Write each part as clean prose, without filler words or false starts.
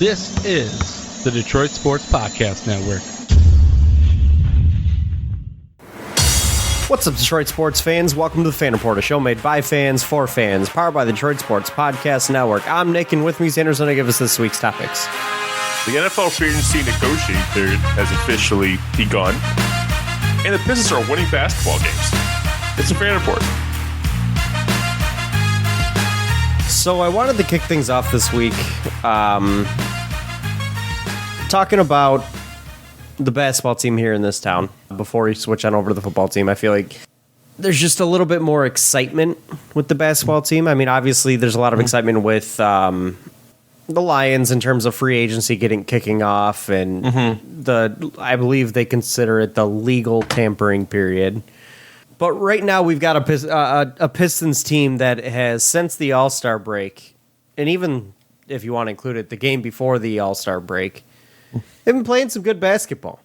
This is the Detroit Sports Podcast Network. What's up, Detroit sports fans? Welcome to the Fan Report, a show made by fans for fans, powered by the Detroit Sports Podcast Network. I'm Nick, and with me is Andrew's going to give us this week's topics. The NFL free agency negotiating period has officially begun, and the Pistons are winning basketball games. It's a Fan Report. So I wanted to kick things off this week talking about the basketball team here in this town. Before we switch on over to the football team, I feel like there's just a little bit more excitement with the basketball team. I mean, obviously, there's a lot of excitement with the Lions in terms of free agency kicking off, and I believe they consider it the legal tampering period. But right now, we've got a Pistons team that has, since the All-Star break, and even if you want to include it, the game before the All-Star break, they've been playing some good basketball.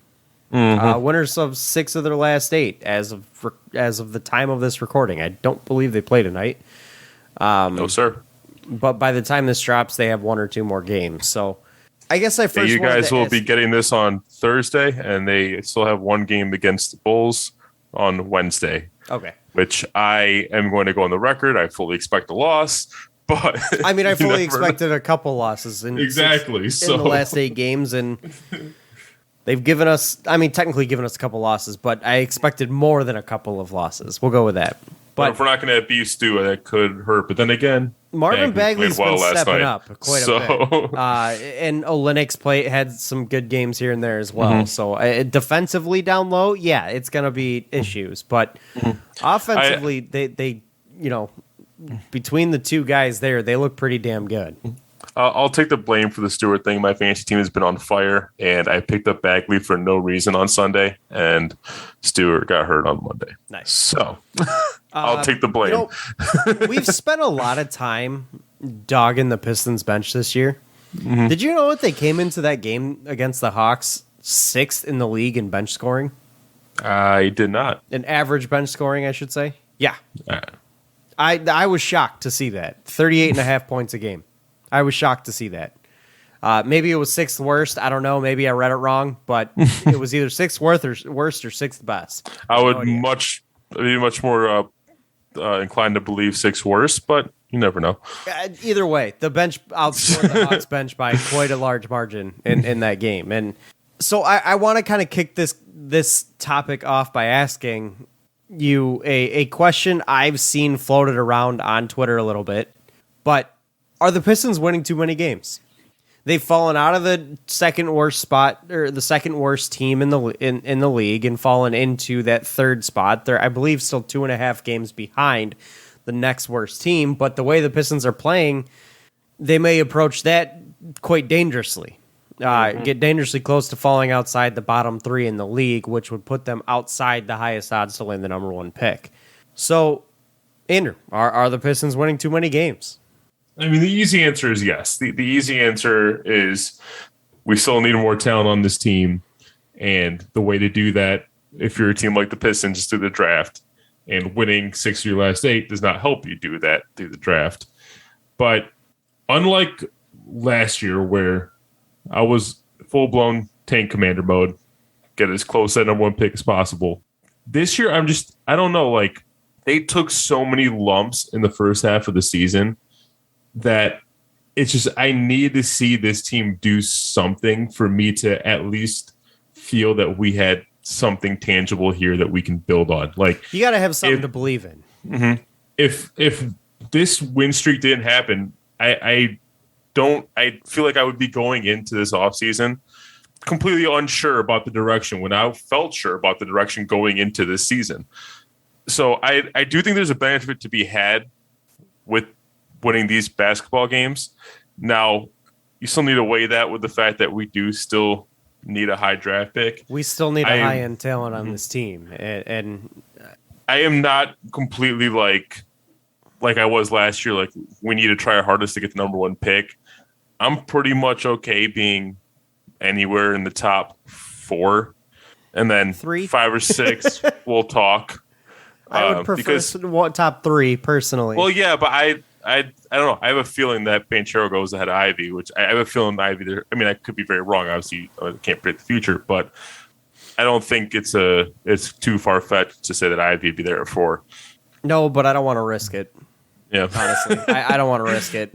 Winners of 6 of their last 8 as of the time of this recording. I don't believe they play tonight. No, sir. But by the time this drops, they have 1 or 2 more games. So I guess I first you guys will be getting this on Thursday, and they still have 1 game against the Bulls on Wednesday. Okay. Which I am going to go on the record. I fully expect a loss. But I mean, I fully expected a couple losses in the last 8 games, and they've given us, technically given us a couple losses, but I expected more than a couple of losses. We'll go with that. But if we're not going to have beef stew, that could hurt. But then again, Marvin Bagley's been stepping up quite a bit. And Olynyk had some good games here and there as well. So defensively down low, yeah, it's going to be issues. But offensively, they between the two guys there, they look pretty damn good. I'll take the blame for the Stewart thing. My fantasy team has been on fire, and I picked up Bagley for no reason on Sunday, and Stewart got hurt on Monday. Nice. So I'll take the blame. We've spent a lot of time dogging the Pistons bench this year. Did you know that they came into that game against the Hawks 6th in the league in bench scoring? I did not. In average bench scoring, I should say. Yeah. I was shocked to see that. 38.5 points a game. I was shocked to see that. Maybe it was 6th worst. I don't know. Maybe I read it wrong, but it was either 6th worst or 6th best. I would be much more inclined to believe 6th worst, but you never know. Either way, the bench outscored the Hawks bench by quite a large margin in that game. And so I want to kind of kick this topic off by asking you a question I've seen floated around on Twitter a little bit, but are the Pistons winning too many games? They've fallen out of the second worst spot, or the second worst team in the league, and fallen into that 3rd spot. They're, I believe, still 2.5 games behind the next worst team. But the way the Pistons are playing, they may approach that quite dangerously. Get dangerously close to falling outside the bottom 3 in the league, which would put them outside the highest odds to land the number 1 pick. So, Andrew, are the Pistons winning too many games? I mean, the easy answer is yes. The easy answer is we still need more talent on this team. And the way to do that, if you're a team like the Pistons, just through the draft. And winning 6 of your last 8 does not help you do that through the draft. But unlike last year where I was full-blown tank commander mode, get as close to that number 1 pick as possible, this year I don't know, like they took so many lumps in the first half of the season that it's just, I need to see this team do something for me to at least feel that we had something tangible here that we can build on. Like, you got to have something to believe in. If this win streak didn't happen, I feel like I would be going into this offseason completely unsure about the direction when I felt sure about the direction going into this season. So I do think there's a benefit to be had with winning these basketball games. Now, you still need to weigh that with the fact that we do still need a high draft pick. We still need a high-end talent on this team. And I am not completely like I was last year, like we need to try our hardest to get the number 1 pick. I'm pretty much okay being anywhere in the top 4. And then 3, 5 or 6, we'll talk. I would prefer top 3 personally. Well, yeah, but I don't know. I have a feeling that Banchero goes ahead of Ivy, which I have a feeling Ivy there. I mean, I could be very wrong. Obviously, I can't predict the future, but I don't think it's too far fetched to say that Ivy would be there at 4. No, but I don't want to risk it. Yeah, honestly, I don't want to risk it.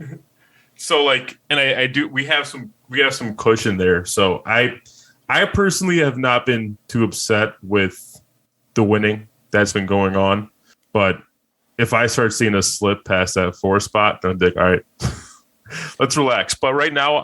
So like, and I do. We have some cushion there. So I personally have not been too upset with the winning that's been going on, but if I start seeing a slip past that 4 spot, then I'm like, all right, let's relax. But right now,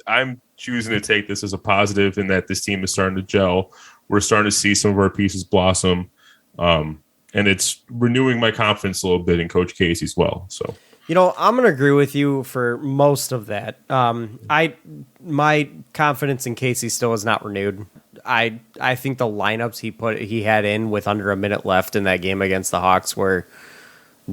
I'm choosing to take this as a positive in that this team is starting to gel. We're starting to see some of our pieces blossom, and it's renewing my confidence a little bit in Coach Casey as well. So, I'm going to agree with you for most of that. My confidence in Casey still is not renewed. I think the lineups he had in with under a minute left in that game against the Hawks were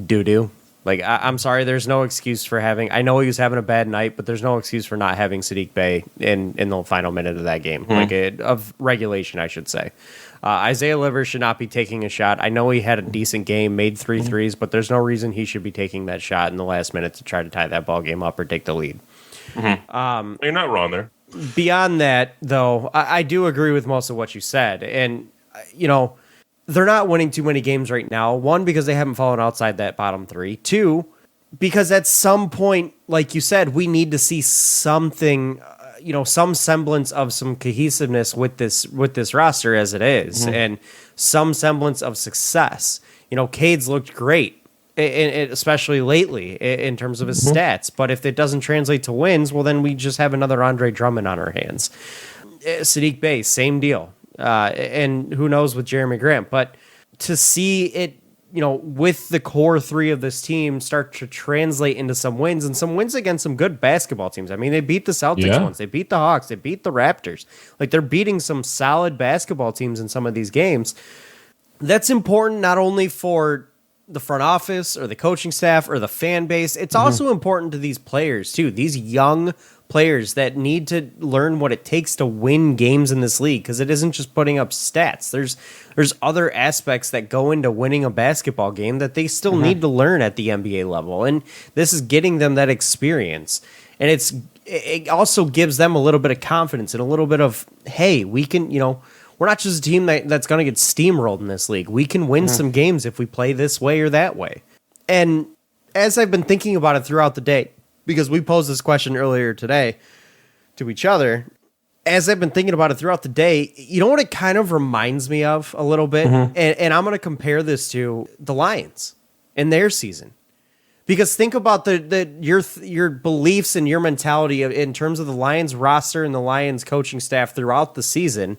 doo-doo. Like, I'm sorry, there's no excuse for having... I know he was having a bad night, but there's no excuse for not having Sadiq Bey in the final minute of that game. Of regulation, I should say. Isaiah Livers should not be taking a shot. I know he had a decent game, made 3 threes, but there's no reason he should be taking that shot in the last minute to try to tie that ball game up or take the lead. Mm-hmm. You're not wrong there. Beyond that, though, I do agree with most of what you said. And, they're not winning too many games right now. 1, because they haven't fallen outside that bottom 3. 2, because at some point, like you said, we need to see something, some semblance of some cohesiveness with this roster as it is, and some semblance of success. Cade's looked great, especially lately in terms of his stats. But if it doesn't translate to wins, well, then we just have another Andre Drummond on our hands. Sadiq Bey, same deal. And who knows with Jeremy Grant, but to see it, with the core 3 of this team start to translate into some wins and some wins against some good basketball teams. I mean, they beat the Celtics once, they beat the Hawks, they beat the Raptors. Like, they're beating some solid basketball teams in some of these games. That's important not only for the front office or the coaching staff or the fan base. It's also important to these players too. These young players that need to learn what it takes to win games in this league, because it isn't just putting up stats. There's other aspects that go into winning a basketball game that they still need to learn at the NBA level, and this is getting them that experience. And it also gives them a little bit of confidence and a little bit of, hey, we can, we're not just a team that's going to get steamrolled in this league. We can win some games if we play this way or that way. And as I've been thinking about it throughout the day, because we posed this question earlier today to each other, as I've been thinking about it throughout the day, you know what it kind of reminds me of a little bit? And I'm going to compare this to the Lions in their season. Because think about your beliefs and your mentality in terms of the Lions roster and the Lions coaching staff throughout the season.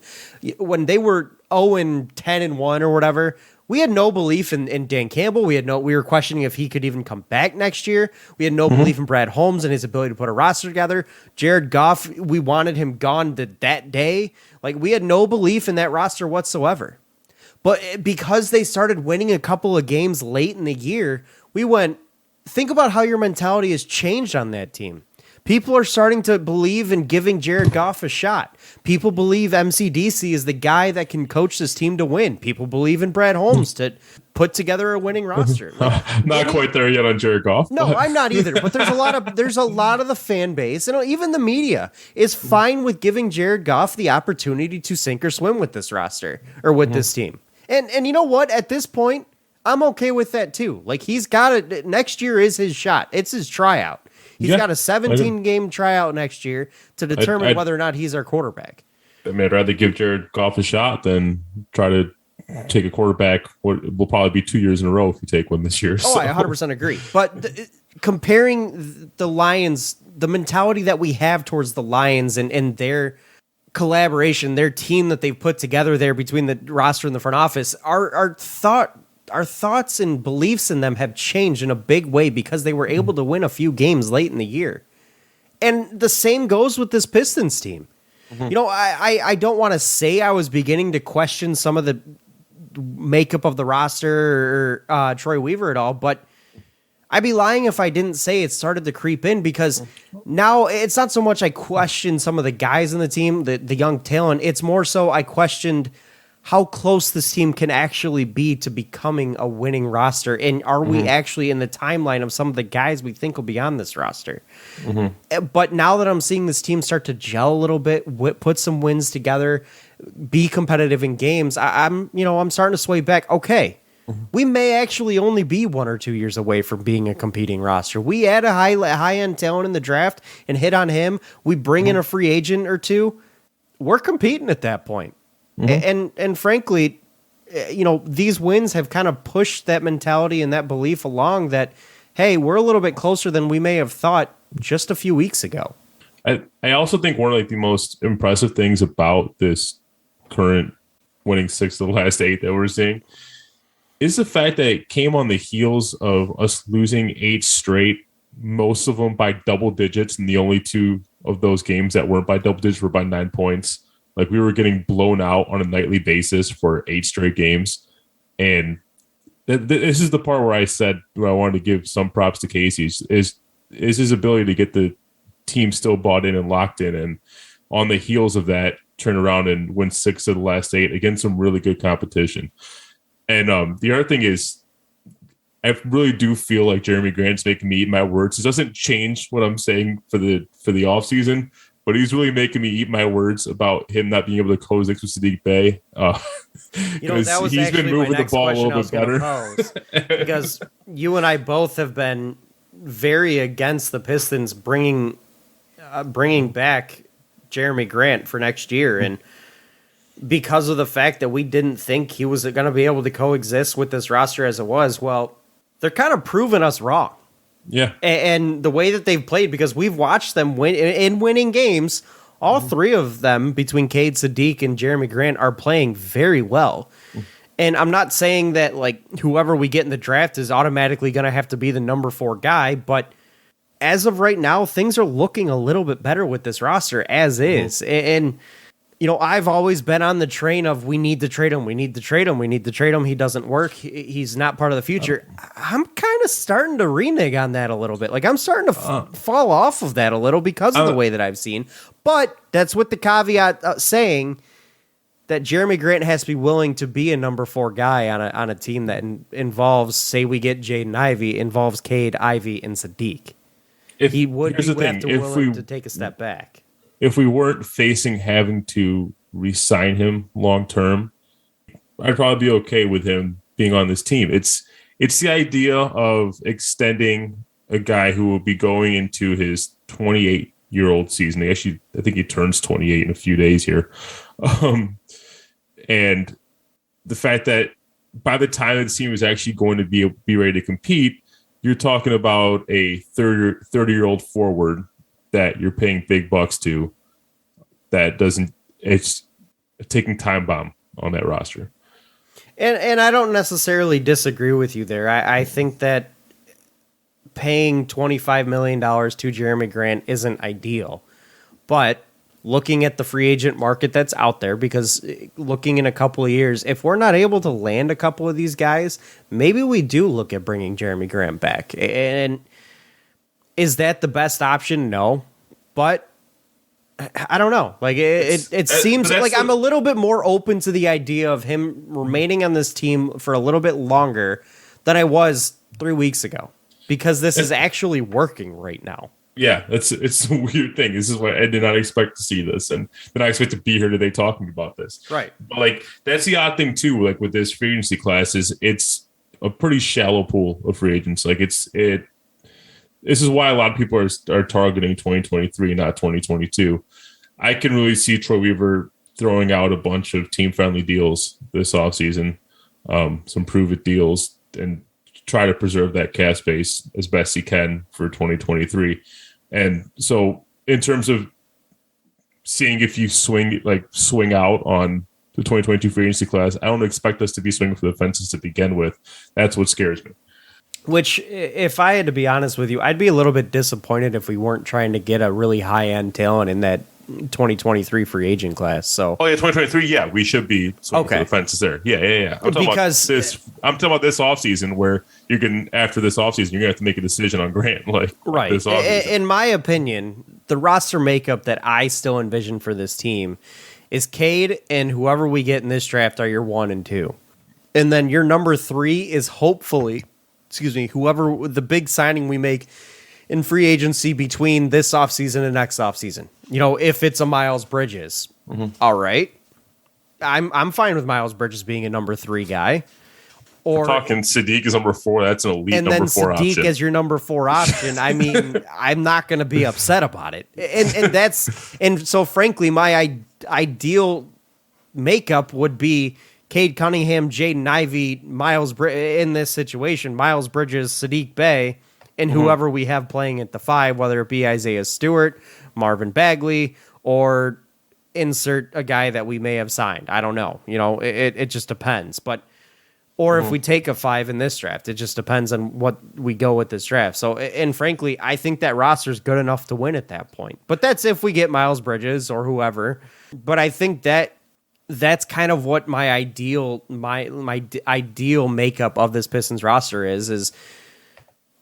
When they were 0-10-1 or whatever, we had no belief in Dan Campbell. We were questioning if he could even come back next year. We had no belief in Brad Holmes and his ability to put a roster together. Jared Goff, we wanted him gone that day. Like, we had no belief in that roster whatsoever. But because they started winning a couple of games late in the year, we went, think about how your mentality has changed on that team. People are starting to believe in giving Jared Goff a shot. People believe MCDC is the guy that can coach this team to win. People believe in Brad Holmes to put together a winning roster. Not quite there yet on Jared Goff. No, I'm not either. But there's a lot of the fan base, and even the media is fine with giving Jared Goff the opportunity to sink or swim with this roster or with this team. And you know what? At this point, I'm okay with that too. Like, he's got it. Next year is his shot. It's his tryout. He's got a 17-game tryout next year to determine whether or not he's our quarterback. I mean, I'd rather give Jared Goff a shot than try to take a quarterback. What will probably be 2 years in a row if you take one this year. Oh, I 100% agree. But comparing the Lions, the mentality that we have towards the Lions and their collaboration, their team that they've put together there between the roster and the front office, our thoughts and beliefs in them have changed in a big way because they were able to win a few games late in the year. And the same goes with this Pistons team. I don't want to say I was beginning to question some of the makeup of the roster or Troy Weaver at all, but I'd be lying if I didn't say it started to creep in, because now it's not so much I question some of the guys in the team, the young talent. It's more so I questioned how close this team can actually be to becoming a winning roster. And are we actually in the timeline of some of the guys we think will be on this roster? But now that I'm seeing this team start to gel a little bit, put some wins together, be competitive in games, I'm starting to sway back. Okay, we may actually only be 1 or 2 years away from being a competing roster. We add a high-end talent in the draft and hit on him. We bring in a free agent or two. We're competing at that point. And frankly, these wins have kind of pushed that mentality and that belief along that, hey, we're a little bit closer than we may have thought just a few weeks ago. I also think one of the most impressive things about this current winning 6 of the last 8 that we're seeing is the fact that it came on the heels of us losing 8 straight, most of them by double digits, and the only 2 of those games that weren't by double digits were by 9 points. Like, we were getting blown out on a nightly basis for 8 straight games. And this is the part where I said I wanted to give some props to Casey is his ability to get the team still bought in and locked in. And on the heels of that, turn around and win 6 of the last 8 against some really good competition. And the other thing is, I really do feel like Jeremy Grant's making me eat my words. It doesn't change what I'm saying for the offseason, but he's really making me eat my words about him not being able to coexist with Saddiq Bey. That was he's been moving the ball a little bit better. Because you and I both have been very against the Pistons bringing back Jeremy Grant for next year, and because of the fact that we didn't think he was going to be able to coexist with this roster as it was, well, they're kind of proving us wrong. Yeah. And the way that they've played, because we've watched them win in winning games, all 3 of them between Cade, Saddiq, and Jeremy Grant are playing very well. And I'm not saying that like whoever we get in the draft is automatically going to have to be the number 4 guy, but as of right now, things are looking a little bit better with this roster as is. And I've always been on the train of we need to trade him. We need to trade him. We need to trade him. He doesn't work. He's not part of the future. I'm kind of starting to renege on that a little bit. Like, I'm starting to fall off of that a little because of the way that I've seen. But that's with the caveat saying that Jeremy Grant has to be willing to be a number 4 guy on a team that involves, say we get Jaden Ivey, involves Cade, Ivey, and Saddiq. He would have to willing to take a step back. If we weren't facing having to re-sign him long term, I'd probably be okay with him being on this team. It's the idea of extending a guy who will be going into his 28-year-old season. I think he turns 28 in a few days here. And the fact that by the time the team is actually going to be ready to compete, you're talking about a 30-year-old forward that you're paying big bucks to, it's a ticking time bomb on that roster. And I don't necessarily disagree with you there. I think that paying $25 million to Jeremy Grant isn't ideal. But looking at the free agent market that's out there, because looking in a couple of years, if we're not able to land a couple of these guys, maybe we do look at bringing Jeremy Grant back. And is that the best option? No. But I don't know. Like it seems like I'm a little bit more open to the idea of him remaining on this team for a little bit longer than I was 3 weeks ago, because this is actually working right now. Yeah, it's a weird thing. This is why I did not expect to see this, and then I expect to be here today talking about this. Right. But like, that's the odd thing too. Like with this free agency class, it's a pretty shallow pool of free agents. Like this is why a lot of people are targeting 2023, not 2022. I can really see Troy Weaver throwing out a bunch of team-friendly deals this offseason, some prove-it deals, and try to preserve that cap space as best he can for 2023. And so in terms of seeing if you swing out on the 2022 free agency class, I don't expect us to be swinging for the fences to begin with. That's what scares me. Which, if I had to be honest with you, I'd be a little bit disappointed if we weren't trying to get a really high-end talent in that 2023 free agent class. So, 2023, yeah, we should be swinging for the fences there. Yeah. I'm talking about this offseason where you can, after this offseason, you're going to have to make a decision on Grant. Right. In my opinion, the roster makeup that I still envision for this team is Cade and whoever we get in this draft are your 1 and 2. And then your number 3 is hopefully, whoever the big signing we make in free agency between this offseason and next offseason. If it's a Miles Bridges. All right. I'm fine with Miles Bridges being a number 3 guy. Or we're talking Sadiq is number 4. That's an elite and number then 4 Sadiq option. as your number 4 option. I mean, I'm not going to be upset about it. And so frankly, my ideal makeup would be Cade Cunningham, Jaden Ivey, in this situation, Miles Bridges, Sadiq Bey, and whoever we have playing at the 5, whether it be Isaiah Stewart, Marvin Bagley, or insert a guy that we may have signed. I don't know. It just depends. Or if we take a 5 in this draft, it just depends on what we go with this draft. So, and frankly, I think that roster is good enough to win at that point. But that's if we get Miles Bridges or whoever. But I think that's kind of what my ideal makeup of this Pistons roster is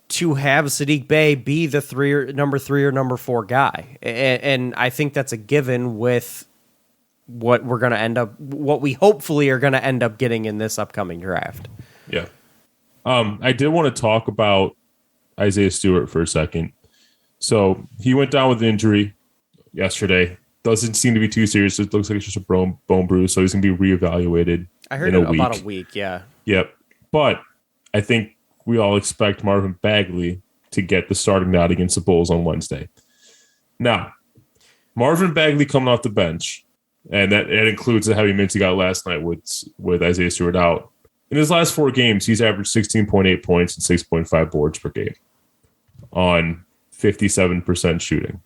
to have Sadiq Bey be the number 3 or number 4 guy. And I think that's a given with what we hopefully are going to end up getting in this upcoming draft. Yeah. I did want to talk about Isaiah Stewart for a second. So he went down with injury yesterday. Doesn't seem to be too serious. It looks like it's just a bone bruise, so he's going to be reevaluated. I heard in it about a week, yeah. Yep. But I think we all expect Marvin Bagley to get the starting nod against the Bulls on Wednesday. Now, Marvin Bagley coming off the bench, and that includes the heavy minutes he got last night with Isaiah Stewart out. In his last 4 games, he's averaged 16.8 points and 6.5 boards per game on 57% shooting.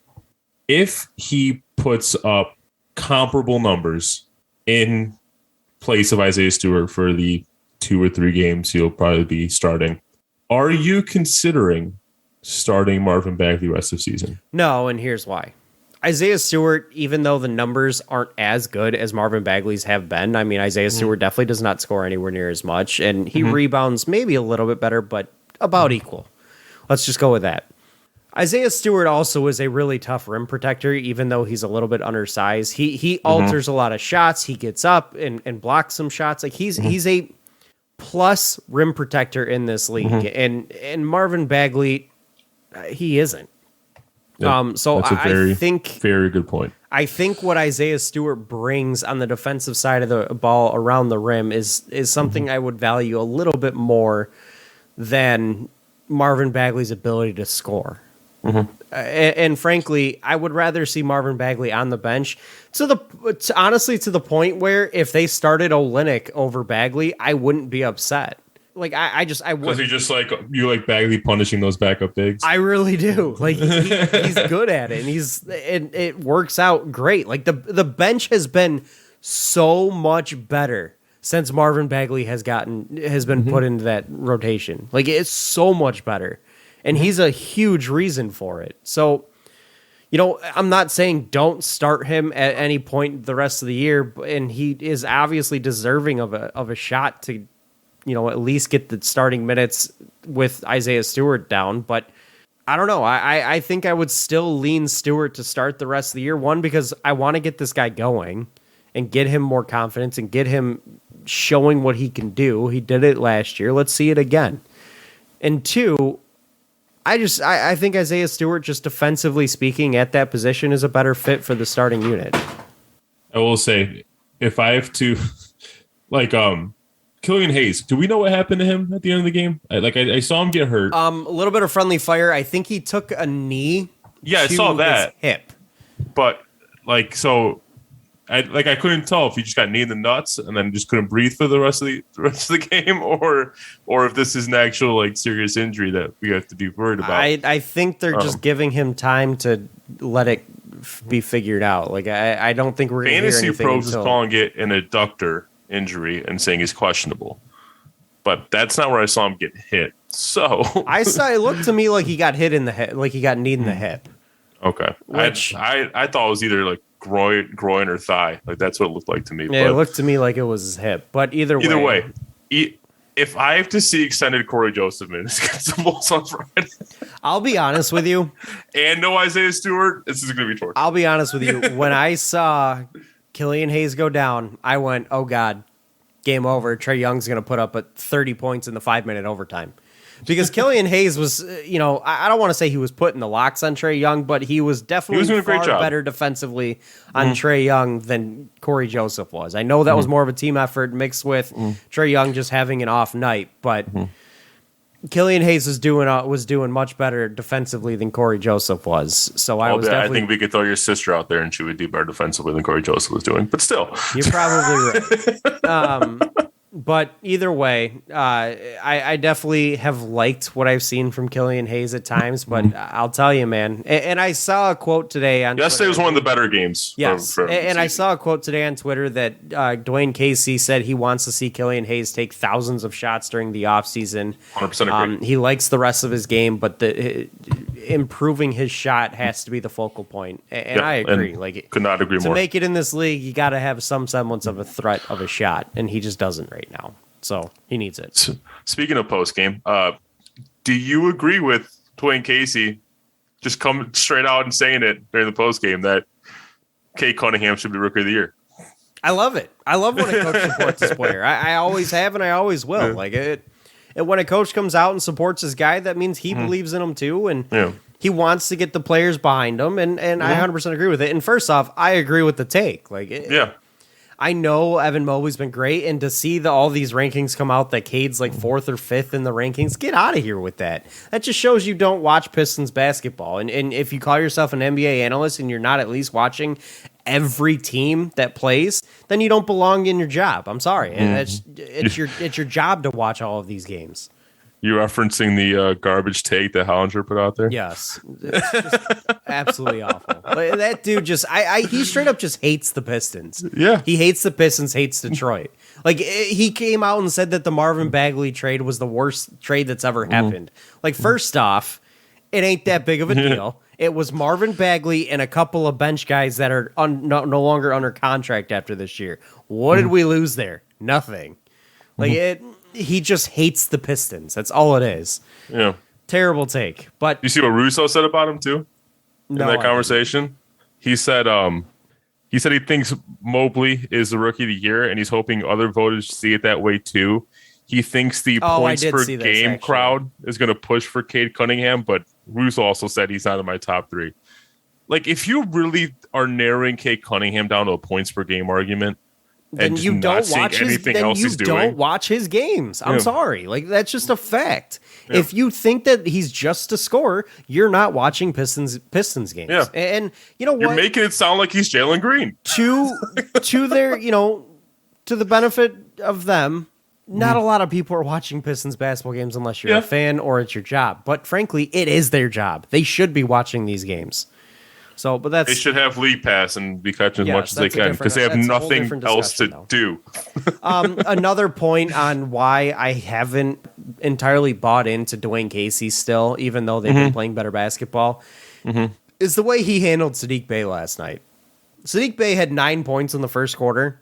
If he puts up comparable numbers in place of Isaiah Stewart for the 2 or 3 games he'll probably be starting, are you considering starting Marvin Bagley rest of season? No, and here's why. Isaiah Stewart, even though the numbers aren't as good as Marvin Bagley's have been, I mean, Isaiah Stewart definitely does not score anywhere near as much, and he rebounds maybe a little bit better, but about equal. Let's just go with that. Isaiah Stewart also is a really tough rim protector, even though he's a little bit undersized. He alters a lot of shots. He gets up and blocks some shots. Like he's a plus rim protector in this league, and Marvin Bagley, he isn't. Yep. So I think very good point. I think what Isaiah Stewart brings on the defensive side of the ball around the rim is something I would value a little bit more than Marvin Bagley's ability to score. And frankly, I would rather see Marvin Bagley on the bench honestly to the point where if they started Olynyk over Bagley, I wouldn't be upset. Like I would. Because he just you like Bagley punishing those backup bigs. I really do. Like he's good at it, and it works out great. Like the bench has been so much better since Marvin Bagley has been put into that rotation. Like it's so much better, and he's a huge reason for it. So, I'm not saying don't start him at any point the rest of the year, and he is obviously deserving of a shot to, at least get the starting minutes with Isaiah Stewart down. But I don't know. I think I would still lean Stewart to start the rest of the year. One, because I want to get this guy going and get him more confidence and get him showing what he can do. He did it last year. Let's see it again. And 2, I think Isaiah Stewart, just defensively speaking, at that position is a better fit for the starting unit. I will say, if I have to, Killian Hayes, do we know what happened to him at the end of the game? I saw him get hurt. A little bit of friendly fire. I think he took a knee. Yeah, I saw that. His hip. But I couldn't tell if he just got knee in the nuts and then just couldn't breathe for the rest of the game, or if this is an actual serious injury that we have to be worried about. I think they're just giving him time to let it be figured out. I don't think we're going to hear anything. Fantasy Pros is calling it an adductor injury and saying he's questionable, but that's not where I saw him get hit. So it looked to me like he got hit in the head, like he got kneed in the hip. Okay, which I thought it was either groin or thigh. That's what it looked like to me. Yeah, but it looked to me like it was his hip. But either way, if I have to see extended Corey Joseph minutes against the Bulls on Friday, I'll be honest with you, and no Isaiah Stewart, this is going to be torture. I'll be honest with you. When I saw Killian Hayes go down, I went, oh God, game over. Trae Young's going to put up 30 points in the 5-minute overtime. Because Killian Hayes was, I don't want to say he was putting the locks on Trae Young, but he was definitely doing a great job. better defensively on Trae Young than Corey Joseph was. I know that was more of a team effort mixed with Trae Young just having an off night, but Killian Hayes was doing much better defensively than Corey Joseph was. So I think we could throw your sister out there and she would do better defensively than Corey Joseph was doing. But still, you're probably right. But either way, I definitely have liked what I've seen from Killian Hayes at times. But I'll tell you, man, and I saw a quote today on yesterday Twitter. Was one of the better games. Yes, and I saw a quote today on Twitter that Dwayne Casey said he wants to see Killian Hayes take thousands of shots during the offseason. 100% agree. He likes the rest of his game, but improving his shot has to be the focal point. And I agree. Could not agree more. To make it in this league, you got to have some semblance of a threat of a shot, and he just doesn't right now. So he needs it. Speaking of post game, do you agree with Dwayne Casey just coming straight out and saying it during the post game that Cade Cunningham should be Rookie of the Year? I love it. I love when a coach supports his player. I always have and I always will. Like it. And when a coach comes out and supports his guy, that means he believes in him too, and he wants to get the players behind him. And I 100% agree with it. And first off, I agree with the take. I know Evan Mobley's been great, and to see all these rankings come out that Cade's like 4th or 5th in the rankings, get out of here with that. That just shows you don't watch Pistons basketball. And if you call yourself an NBA analyst and you're not at least watching every team that plays, then you don't belong in your job. I'm sorry. It's your job to watch all of these games. You referencing the garbage take that Hollinger put out there? Yes. It's just absolutely awful. Like, that dude he straight up just hates the Pistons. Yeah. He hates the Pistons, hates Detroit. Like, he came out and said that the Marvin Bagley trade was the worst trade that's ever happened. Like, first off, it ain't that big of a deal. It was Marvin Bagley and a couple of bench guys that are no longer under contract after this year. What did we lose there? Nothing. Like, he just hates the Pistons. That's all it is. Yeah. Terrible take. But you see what Russo said about him too? In that conversation? He said he thinks Mobley is the Rookie of the Year, and he's hoping other voters see it that way too. He thinks the points per game crowd is going to push for Cade Cunningham, but Russo also said he's not in my top 3. Like, if you really are narrowing Cade Cunningham down to a points per game argument, then you don't watch don't watch his games. I'm sorry. Like, that's just a fact. Yeah. If you think that he's just a scorer, you're not watching Pistons games. Yeah. And you know what? You're making it sound like he's Jalen Green. To their, to the benefit of them, not a lot of people are watching Pistons basketball games unless you're a fan or it's your job. But frankly, it is their job. They should be watching these games. So, but they should have league pass and be catching as much as they can because they have nothing else to do. Another point on why I haven't entirely bought into Dwayne Casey still, even though they've been playing better basketball, is the way he handled Saddiq Bey last night. Saddiq Bey had 9 points in the first quarter,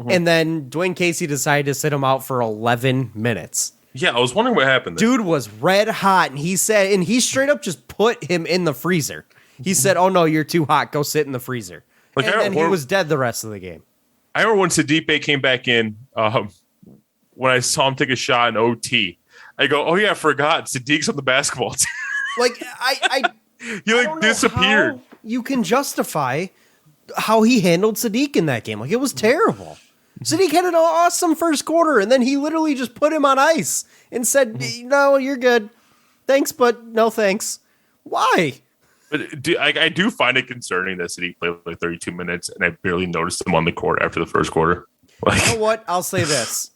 and then Dwayne Casey decided to sit him out for 11 minutes. Yeah, I was wondering what happened there. Dude was red hot, and he straight up just put him in the freezer. He said, "Oh no, you're too hot. Go sit in the freezer." And then he was dead the rest of the game. I remember when Saddiq Bey came back in, when I saw him take a shot in OT, I go, "Oh yeah, I forgot. Sadiq's on the basketball team." Like he disappeared. You can justify how he handled Saddiq in that game. Like, it was terrible. Saddiq had an awesome first quarter, and then he literally just put him on ice and said, "No, you're good. Thanks, but no thanks." Why? But I do find it concerning that Saddiq played like 32 minutes, and I barely noticed him on the court after the first quarter. Like, you know what? I'll say this.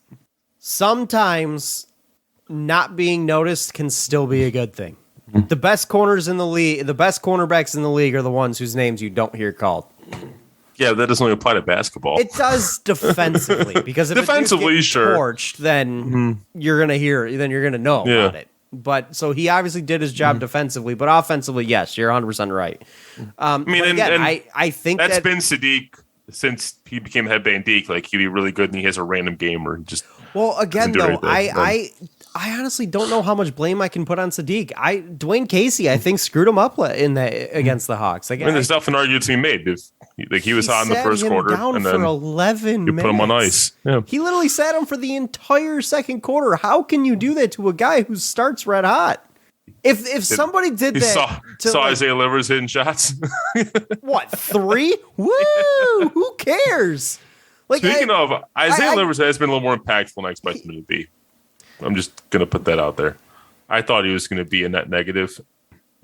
Sometimes not being noticed can still be a good thing. The best corners in the league, the best cornerbacks in the league are the ones whose names you don't hear called. Yeah, that doesn't only apply to basketball. It does defensively, because if defensively, torched, then you're gonna know about it. But so he obviously did his job defensively, but offensively, yes, you're 100% right. I mean, again, I think that's been Saddiq since he became head Bandique. Like, he'd be really good, and he has a random game where he just though, I honestly don't know how much blame I can put on Saddiq. Dwayne Casey, I think, screwed him up in that against the Hawks. Like, there's nothing argued to be made. Like he was hot in the first quarter, down and then for 11 you put him on minutes. ice. Yeah. He literally sat him for the entire second quarter. How can you do that to a guy who starts red hot? If somebody did that, saw Isaiah Livers hitting shots. What, 3? Woo! Who cares? Like, Speaking of, Isaiah Livers has been a little more impactful than I expected him to be. I'm just gonna put that out there. I thought he was going to be a net negative.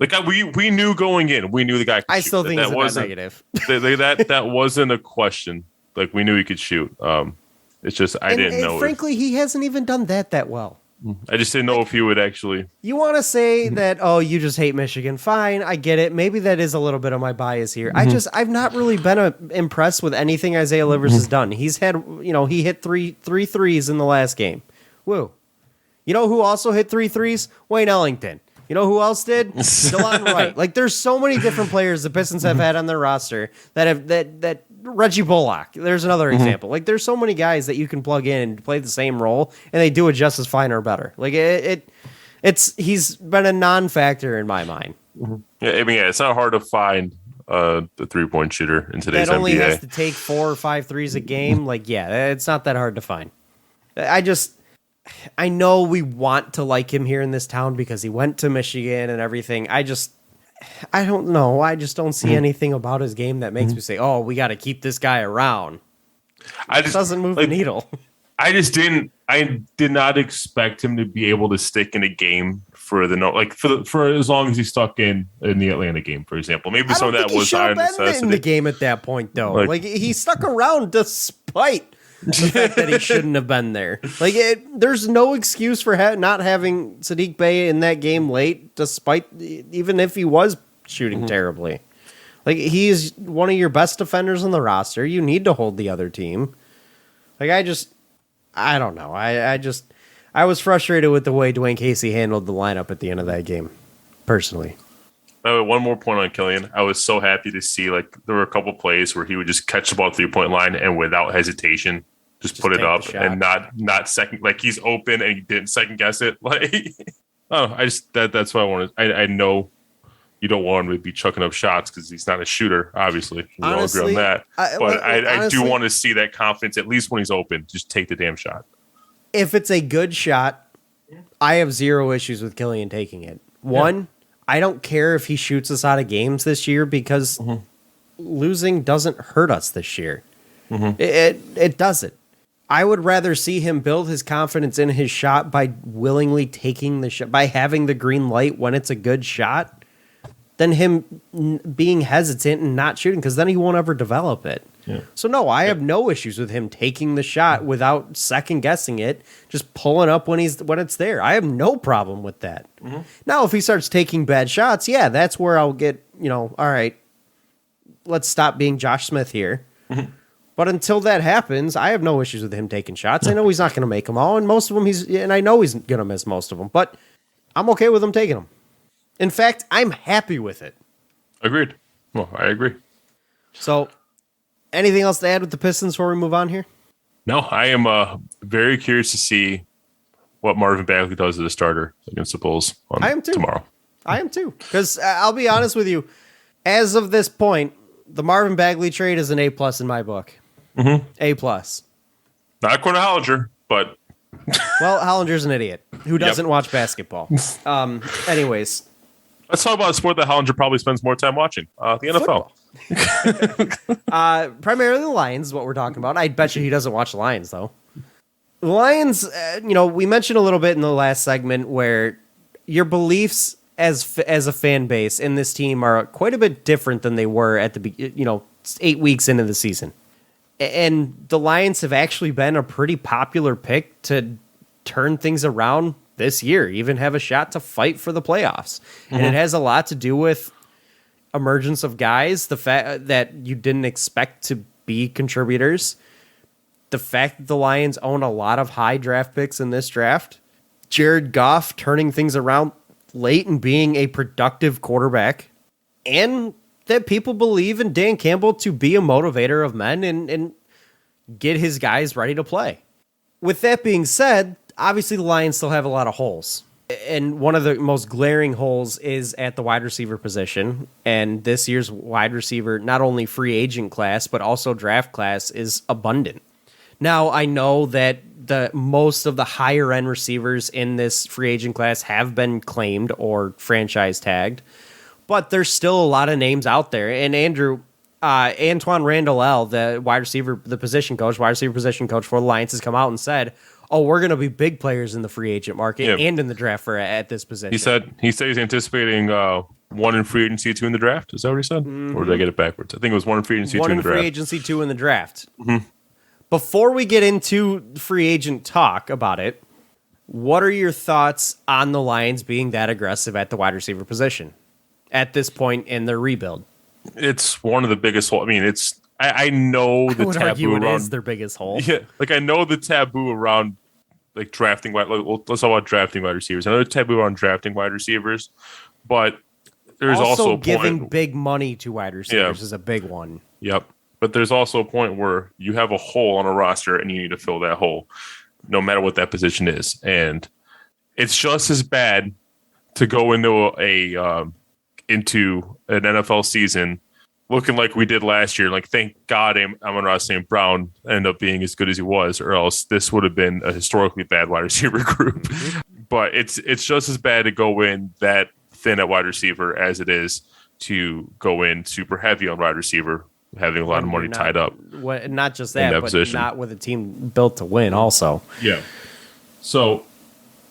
Like we knew going in, we knew the guy could shoot. I still think he's a net negative. That wasn't a question. Like we knew he could shoot. It's just I didn't know. Frankly, he hasn't even done that well. I just didn't know if he would actually. You want to say that? Oh, you just hate Michigan? Fine, I get it. Maybe that is a little bit of my bias here. I've not really been impressed with anything Isaiah Livers has done. He's had, he hit three threes in the last game. Woo. You know who also hit 3 threes? Wayne Ellington. You know who else did? DeLon Wright. Like, there's so many different players the Pistons have had on their roster that Reggie Bullock. There's another example. Like, there's so many guys that you can plug in and play the same role, and they do it just as fine or better. Like, he's been a non-factor in my mind. Yeah, I mean, it's not hard to find the 3-point shooter in today's NBA. That only has to take 4 or 5 threes a game. Like, yeah, it's not that hard to find. I know we want to like him here in this town because he went to Michigan and everything. I don't know. I just don't see anything about his game that makes me say, oh, we got to keep this guy around. It doesn't move the needle. I did not expect him to be able to stick in a game for as long as he stuck in the Atlanta game, for example. Maybe some of that was high necessity. In the game at that point, though. Like he stuck around despite the fact that he shouldn't have been there. Like, there's no excuse for not having Sadiq Bey in that game late, despite even if he was shooting terribly. Like, he's one of your best defenders on the roster. You need to hold the other team. Like, I don't know. I was frustrated with the way Dwayne Casey handled the lineup at the end of that game, personally. One more point on Killian. I was so happy to see, like, there were a couple plays where he would just catch the ball at 3-point line and without hesitation just put it up and not second, like he's open and he didn't second guess it. Like, that's what I wanted. I know you don't want him to be chucking up shots because he's not a shooter, obviously. We all agree on that. I do want to see that confidence, at least when he's open, just take the damn shot. If it's a good shot, I have zero issues with Killian taking it. One, I don't care if he shoots us out of games this year because losing doesn't hurt us this year. It doesn't. I would rather see him build his confidence in his shot by willingly taking the shot, by having the green light when it's a good shot, than him being hesitant and not shooting, because then he won't ever develop it. Yeah. So, no, I have no issues with him taking the shot without second guessing it, just pulling up when it's there. I have no problem with that. Now, if he starts taking bad shots, that's where I'll get, all right, let's stop being Josh Smith here. But until that happens, I have no issues with him taking shots. I know he's not going to make them all, and most of them and I know he's going to miss most of them, but I'm okay with him taking them. In fact, I'm happy with it. Agreed. Well, I agree. So, anything else to add with the Pistons before we move on here? No, I am very curious to see what Marvin Bagley does as a starter against the Bulls tomorrow. I am too. Because I'll be honest with you, as of this point, the Marvin Bagley trade is an A+ in my book. A+. Not according to Hollinger, but... Well, Hollinger's an idiot who doesn't watch basketball. Anyways. Let's talk about a sport that Hollinger probably spends more time watching. The NFL. Primarily the Lions is what we're talking about. I bet you he doesn't watch the Lions, though. The Lions, we mentioned a little bit in the last segment where your beliefs as a fan base in this team are quite a bit different than they were at the 8 weeks into the season. And the Lions have actually been a pretty popular pick to turn things around this year, even have a shot to fight for the playoffs. And it has a lot to do with emergence of guys, the fact that you didn't expect to be contributors, the fact that the Lions own a lot of high draft picks in this draft, Jared Goff turning things around late and being a productive quarterback, and that people believe in Dan Campbell to be a motivator of men and get his guys ready to play. With that being said, obviously the Lions still have a lot of holes. And one of the most glaring holes is at the wide receiver position. And this year's wide receiver, not only free agent class, but also draft class is abundant. Now, I know that most of the higher end receivers in this free agent class have been claimed or franchise tagged, but there's still a lot of names out there. And Andrew, Antoine Randall, the wide receiver position coach for the Lions, has come out and said, "Oh, we're going to be big players in the free agent market and in the draft at this position." He said he's anticipating 1 in free agency, 2 in the draft. Is that what he said? Mm-hmm. Or did I get it backwards? I think it was 1 in free agency, 2 in the draft. 1 in free agency, 2 in the draft. Mm-hmm. Before we get into free agent talk about it, what are your thoughts on the Lions being that aggressive at the wide receiver position at this point in their rebuild? It's one of the biggest holes. I mean, I know the taboo around. It is their biggest hole. Yeah, like I know the taboo around like drafting. Let's talk about drafting wide receivers. I know the taboo around drafting wide receivers, but there's also a giving big money to wide receivers is a big one. Yep. But there's also a point where you have a hole on a roster and you need to fill that hole, no matter what that position is. And it's just as bad to go into an NFL season looking like we did last year. Like, thank God Amon-Ra St. Brown ended up being as good as he was, or else this would have been a historically bad wide receiver group. But it's just as bad to go in that thin at wide receiver as it is to go in super heavy on wide receiver, having a lot of money tied up. Not just that, but not with a team built to win also. Yeah. So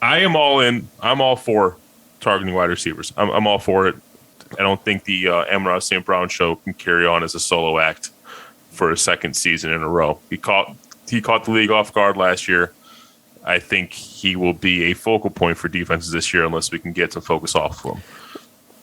I am all in. I'm all for targeting wide receivers. I'm all for it. I don't think the Amon-Ra St. Brown show can carry on as a solo act for a second season in a row. He caught the league off guard last year. I think he will be a focal point for defenses this year unless we can get some focus off of him.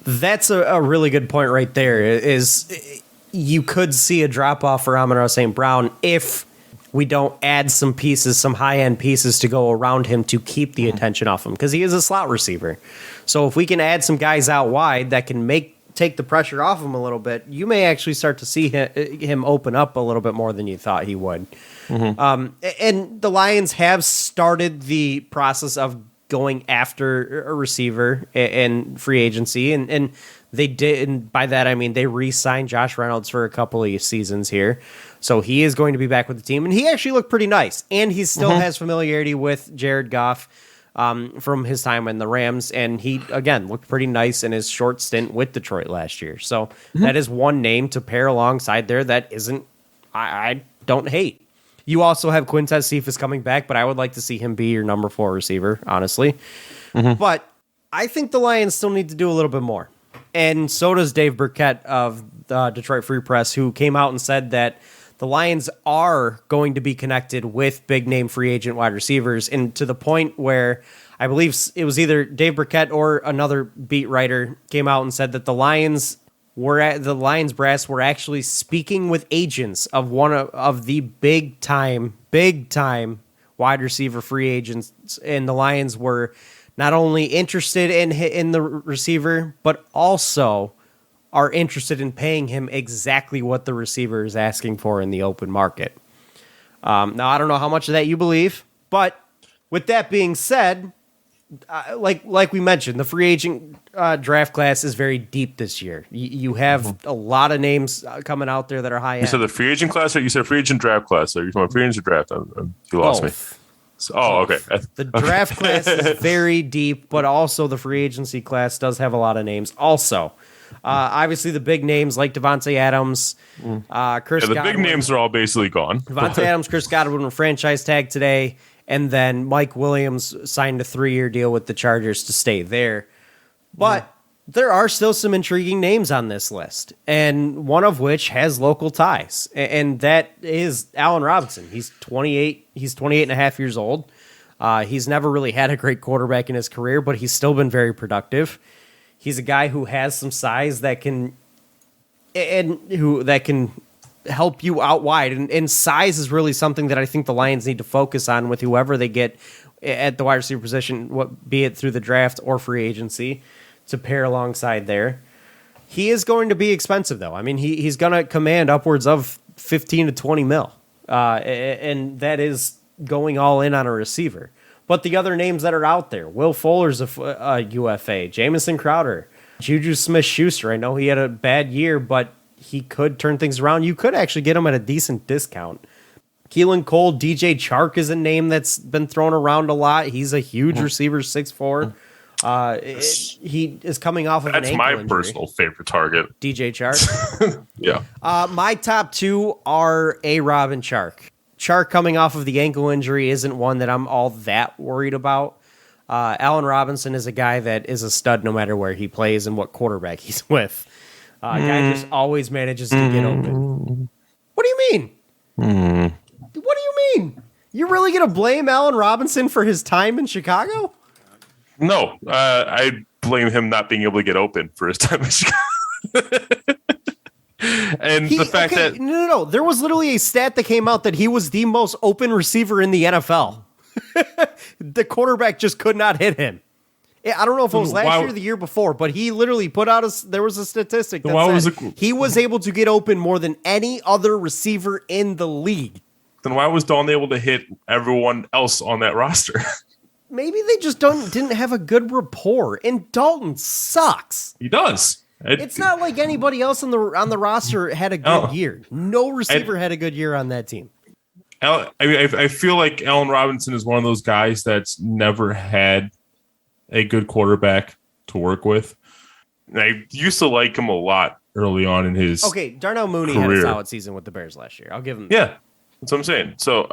That's a really good point right there. Is you could see a drop-off for Amon-Ra St. Brown if we don't add some pieces, some high-end pieces to go around him to keep the attention off him, because he is a slot receiver. So if we can add some guys out wide that can take the pressure off him a little bit, you may actually start to see him open up a little bit more than you thought he would. Mm-hmm. And the Lions have started the process of going after a receiver in free agency, and they did, and by that I mean they re-signed Josh Reynolds for a couple of seasons here. So he is going to be back with the team, and he actually looked pretty nice. And he still has familiarity with Jared Goff from his time in the Rams, and he, again, looked pretty nice in his short stint with Detroit last year. So that is one name to pair alongside there that I don't hate. You also have Quintez Cephas coming back, but I would like to see him be your number 4 receiver, honestly. But I think the Lions still need to do a little bit more. And so does Dave Burkett of the Detroit Free Press, who came out and said that the Lions are going to be connected with big-name free agent wide receivers, and to the point where I believe it was either Dave Burkett or another beat writer came out and said that the Lions brass were actually speaking with agents of one of the big time wide receiver free agents, and the Lions were not only interested in the receiver, but also are interested in paying him exactly what the receiver is asking for in the open market. Now, I don't know how much of that you believe, but with that being said, like we mentioned, the free agent draft class is very deep this year. You have a lot of names coming out there that are high end. You said the free agent class, or you said free agent draft class? So you're talking about free agent draft? You lost me. So, okay. The draft class is very deep, but also the free agency class does have a lot of names. Also, obviously the big names like Devontae Adams, Chris Godwin. The big names are all basically gone. Devontae Adams, Chris Godwin were franchise tag today, and then Mike Williams signed a 3-year deal with the Chargers to stay there. But there are still some intriguing names on this list, and one of which has local ties, and that is Allen Robinson. He's 28. He's 28 and a half years old. He's never really had a great quarterback in his career, but he's still been very productive. He's a guy who has some size that can help you out wide, and size is really something that I think the Lions need to focus on with whoever they get at the wide receiver position, be it through the draft or free agency, to pair alongside there. He is going to be expensive, though. I mean, he's going to command upwards of 15 to 20 mil, and that is going all in on a receiver. But the other names that are out there, Will Fuller's a UFA, Jamison Crowder, Juju Smith-Schuster. I know he had a bad year, but he could turn things around. You could actually get him at a decent discount. Keelan Cole, DJ Chark is a name that's been thrown around a lot. He's a huge receiver, 6'4". He is coming off of an ankle injury. Personal favorite target. DJ Chark? Yeah. My top two are A-Rob and Chark. Chark coming off of the ankle injury isn't one that I'm all that worried about. Allen Robinson is a guy that is a stud no matter where he plays and what quarterback he's with. Guy just always manages to get open. What do you mean? What do you mean? You're really going to blame Allen Robinson for his time in Chicago? No, I blame him not being able to get open for his time in Chicago. And the fact that... No. There was literally a stat that came out that he was the most open receiver in the NFL. The quarterback just could not hit him. I don't know if it was last year or the year before, but he literally put out there was a statistic that said he was able to get open more than any other receiver in the league. Then why was Dalton able to hit everyone else on that roster? Maybe they just didn't have a good rapport. And Dalton sucks. He does. It's not like anybody else on the roster had a good year. No receiver had a good year on that team. I feel like Allen Robinson is one of those guys that's never had a good quarterback to work with. And I used to like him a lot early on in his Darnell Mooney career. had a solid season with the Bears last year. I'll give him that. Yeah, that's what I'm saying. So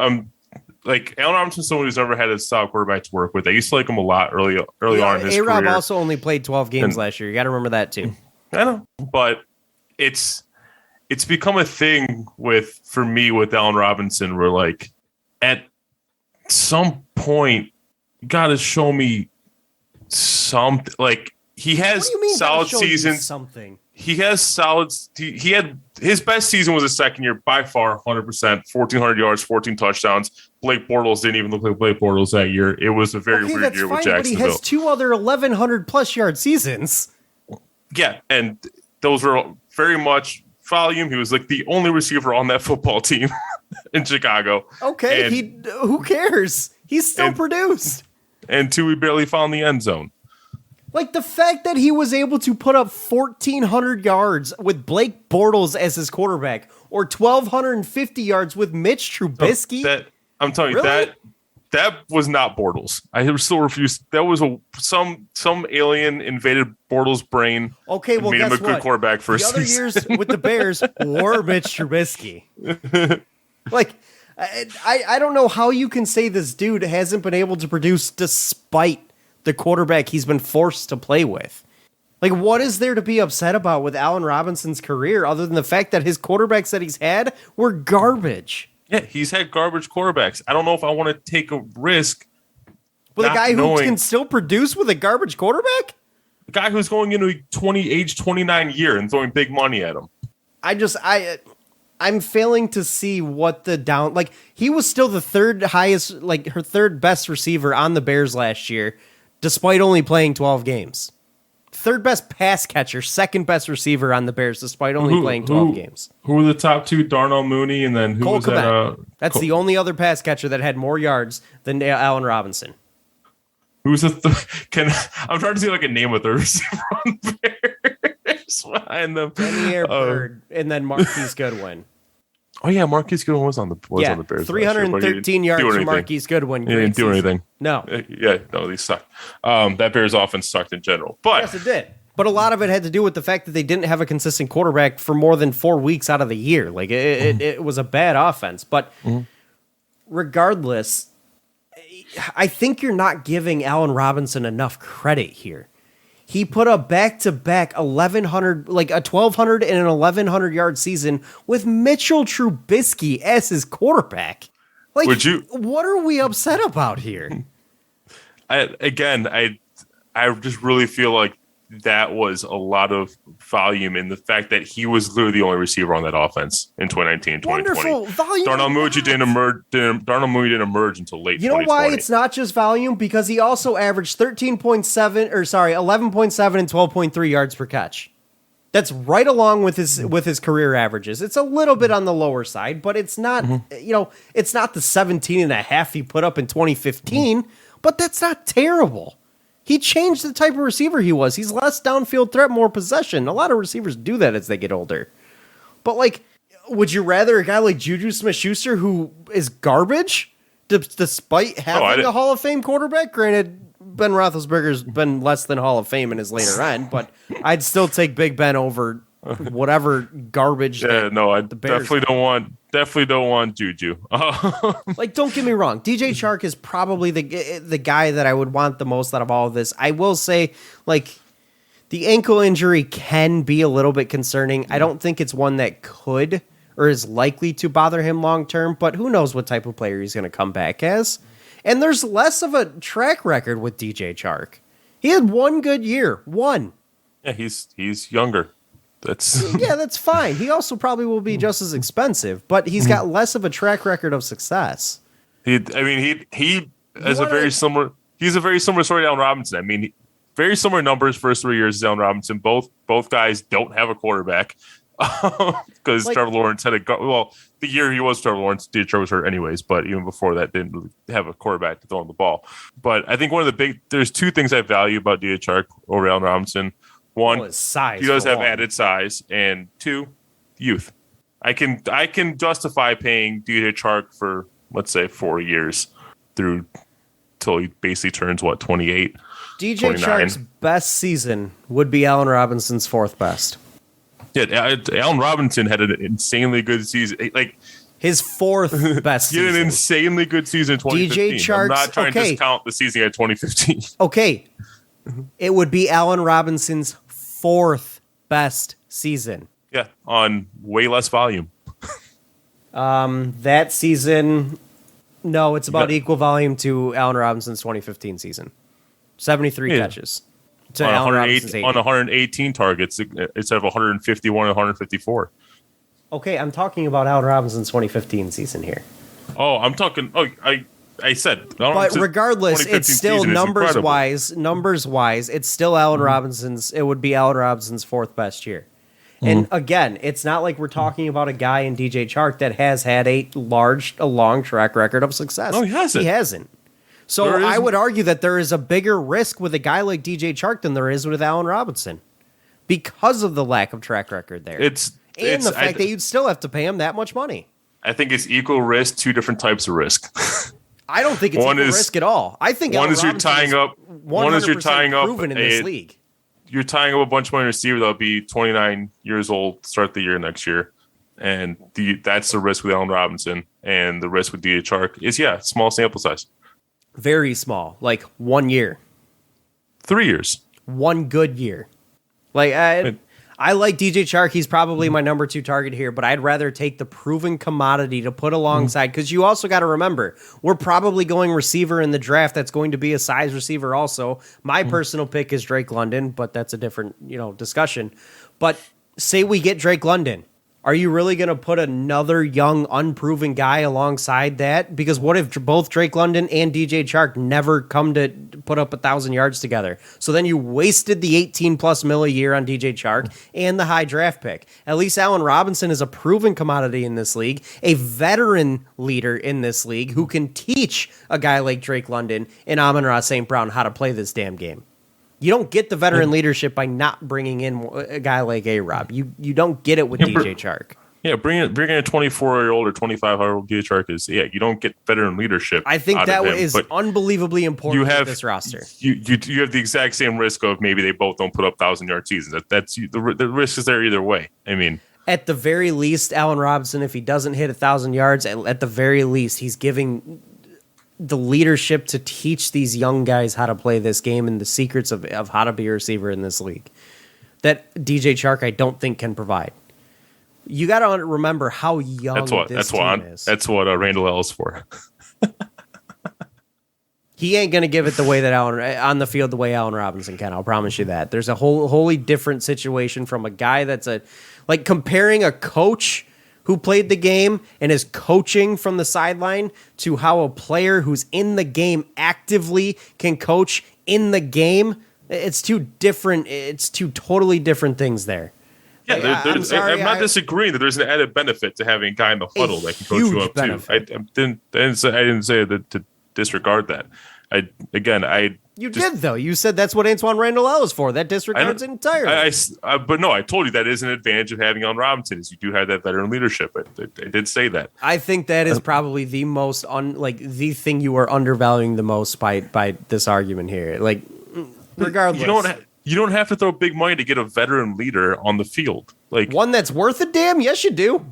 like Allen Robinson's someone who's never had a solid quarterback to work with. I used to like him a lot early on in his career. A-Rob also only played 12 games last year. You got to remember that too. I know, but it's become a thing for me with Allen Robinson where like at some point you got to show me something. Like he has solid seasons. Something. He has solid. He had his best season was his second year by far, 100%, 1,400 yards, 14 touchdowns. Blake Bortles didn't even look like Blake Bortles that year. It was a very weird year with Jacksonville. But he has two other 1,100 plus yard seasons. Yeah, and those were very much volume. He was like the only receiver on that football team in Chicago. Okay, and, who cares? He's still produced. And two, we barely found the end zone. Like the fact that he was able to put up 1,400 yards with Blake Bortles as his quarterback, or 1,250 yards with Mitch Trubisky. I'm telling you, that was not Bortles. I still refuse. That was some alien invaded Bortles' brain. Okay, well, made him a good quarterback for the other years with the Bears were Mitch Trubisky. Like, I don't know how you can say this dude hasn't been able to produce despite the quarterback he's been forced to play with. Like, what is there to be upset about with Allen Robinson's career other than the fact that his quarterbacks that he's had were garbage? Yeah, he's had garbage quarterbacks. I don't know if I want to take a risk with a guy who can still produce with a garbage quarterback? A guy who's going into age 29 year and throwing big money at him. I'm failing to see what he was still the third best receiver on the Bears last year, despite only playing 12 games. Third best pass catcher, second best receiver on the Bears, despite only playing 12 games. Who were the top two? Darnell Mooney, and then who Cole was that? That's the only other pass catcher that had more yards than Allen Robinson. Who's the I'm trying to see like a name of the receiver on the Bears behind them. Denier Bird, and then Marquise Goodwin. Oh yeah, Marquise Goodwin was on the Bears. 313 yards for Marquise Goodwin. He didn't do anything. No. They sucked. That Bears offense sucked in general. But yes, it did. But a lot of it had to do with the fact that they didn't have a consistent quarterback for more than 4 weeks out of the year. Like it was a bad offense. But regardless, I think you're not giving Allen Robinson enough credit here. He put a back-to-back 1,100, like a 1,200 and an 1,100 yard season with Mitchell Trubisky as his quarterback. Like, what are we upset about here? I just really feel like that was a lot of volume in the fact that he was literally the only receiver on that offense in 2019 and 2020. Wonderful volume. Darnell Mooney didn't emerge until late 2020. You know why it's not just volume? Because he also averaged 11.7 and 12.3 yards per catch. That's right along with his career averages. It's a little bit on the lower side, but it's not, it's not the 17 and a half he put up in 2015, But that's not terrible. He changed the type of receiver he was. He's less downfield threat, more possession. A lot of receivers do that as they get older. But, like, would you rather a guy like Juju Smith-Schuster who is garbage despite having a Hall of Fame quarterback? Granted, Ben Roethlisberger's been less than Hall of Fame in his later end, but I'd still take Big Ben over whatever garbage. Yeah, no, I definitely don't want Juju. Like, don't get me wrong, DJ Chark is probably the guy that I would want the most out of all of this. I will say, like, the ankle injury can be a little bit concerning. I don't think it's one that could or is likely to bother him long term, but who knows what type of player he's going to come back as. And there's less of a track record with DJ Chark. He had one good year. One. Yeah, he's younger. That's fine. He also probably will be just as expensive, but he's got less of a track record of success. He has a very similar story to Allen Robinson. I mean, very similar numbers first 3 years as Allen Robinson. Both guys don't have a quarterback because Trevor Lawrence had the year he was Trevor Lawrence, DJ was hurt anyways, but even before that didn't really have a quarterback to throw him the ball. But I think there's two things I value about DJ Chark over Allen Robinson. One, size. He does have added size, and two, youth. I can justify paying DJ Chark for, let's say, 4 years till he basically turns 28. DJ 29. Chark's best season would be Allen Robinson's fourth best. Yeah, Allen Robinson had an insanely good season. Like his fourth best season. He had an insanely good season in 2015. DJ Chark's, I'm not trying to discount the season at 2015. Okay. It would be Allen Robinson's fourth best season. Yeah, on way less volume. That season, no, it's about equal volume to Allen Robinson's 2015 season. 73 catches. To on, Allen Robinson's 80. On 118 targets instead of 151 and 154. Okay, I'm talking about Allen Robinson's 2015 season here. Oh, I'm talking. Oh, I said. But regardless, it's still numbers wise, it's still Allen Robinson's. It would be Allen Robinson's fourth best year. And again, it's not like we're talking about a guy in DJ Chark that has had a long track record of success. No, he hasn't. He hasn't. So I would argue that there is a bigger risk with a guy like DJ Chark than there is with Allen Robinson because of the lack of track record there. It's the fact that you'd still have to pay him that much money. I think it's equal risk, two different types of risk. I don't think it's equal risk at all. I think one is you're tying up proven in this league. You're tying up a bunch of money receiver that'll be 29 years old, start the year next year, and that's the risk with Allen Robinson, and the risk with DJ Chark is small sample size, very small, like 1 year, 3 years, one good year. Like I like DJ Chark. He's probably my number 2 target here, but I'd rather take the proven commodity to put alongside, because you also got to remember, we're probably going receiver in the draft that's going to be a size receiver also. My personal pick is Drake London, but that's a different discussion. But say we get Drake London. Are you really going to put another young, unproven guy alongside that? Because what if both Drake London and DJ Chark never come to put up 1,000 yards together? So then you wasted the 18+ mil a year on DJ Chark and the high draft pick. At least Allen Robinson is a proven commodity in this league, a veteran leader in this league who can teach a guy like Drake London and Amon-Ra St. Brown how to play this damn game. You don't get the veteran leadership by not bringing in a guy like A-Rob. You don't get it with DJ Chark. Yeah, bring in a 24-year-old or 25-year-old DJ Chark is you don't get veteran leadership. I think that is unbelievably important with this roster. You have the exact same risk of maybe they both don't put up 1,000-yard seasons. That's the risk is there either way. I mean, at the very least, Allen Robinson, if he doesn't hit 1,000 yards, at the very least, he's giving the leadership to teach these young guys how to play this game and the secrets of how to be a receiver in this league that DJ Chark I don't think can provide. You got to remember how young this team is. That's what Randall L is for. He ain't going to give it the way that on the field the way Allen Robinson can. I'll promise you that. There's a wholly different situation from a guy that's like comparing a coach who played the game and is coaching from the sideline to how a player who's in the game actively can coach in the game. It's two totally different things there. Yeah, I'm not disagreeing that there's an added benefit to having a guy in the huddle that can coach you up too. I didn't say that to disregard that. You did, though. You said that's what Antoine Randall L is for. That disregards it entirely. But no, I told you that is an advantage of having Allen Robinson is you do have that veteran leadership. I did say that. I think that is probably the most the thing you are undervaluing the most by this argument here. Like, regardless, you don't have to throw big money to get a veteran leader on the field. Like one that's worth a damn. Yes, you do.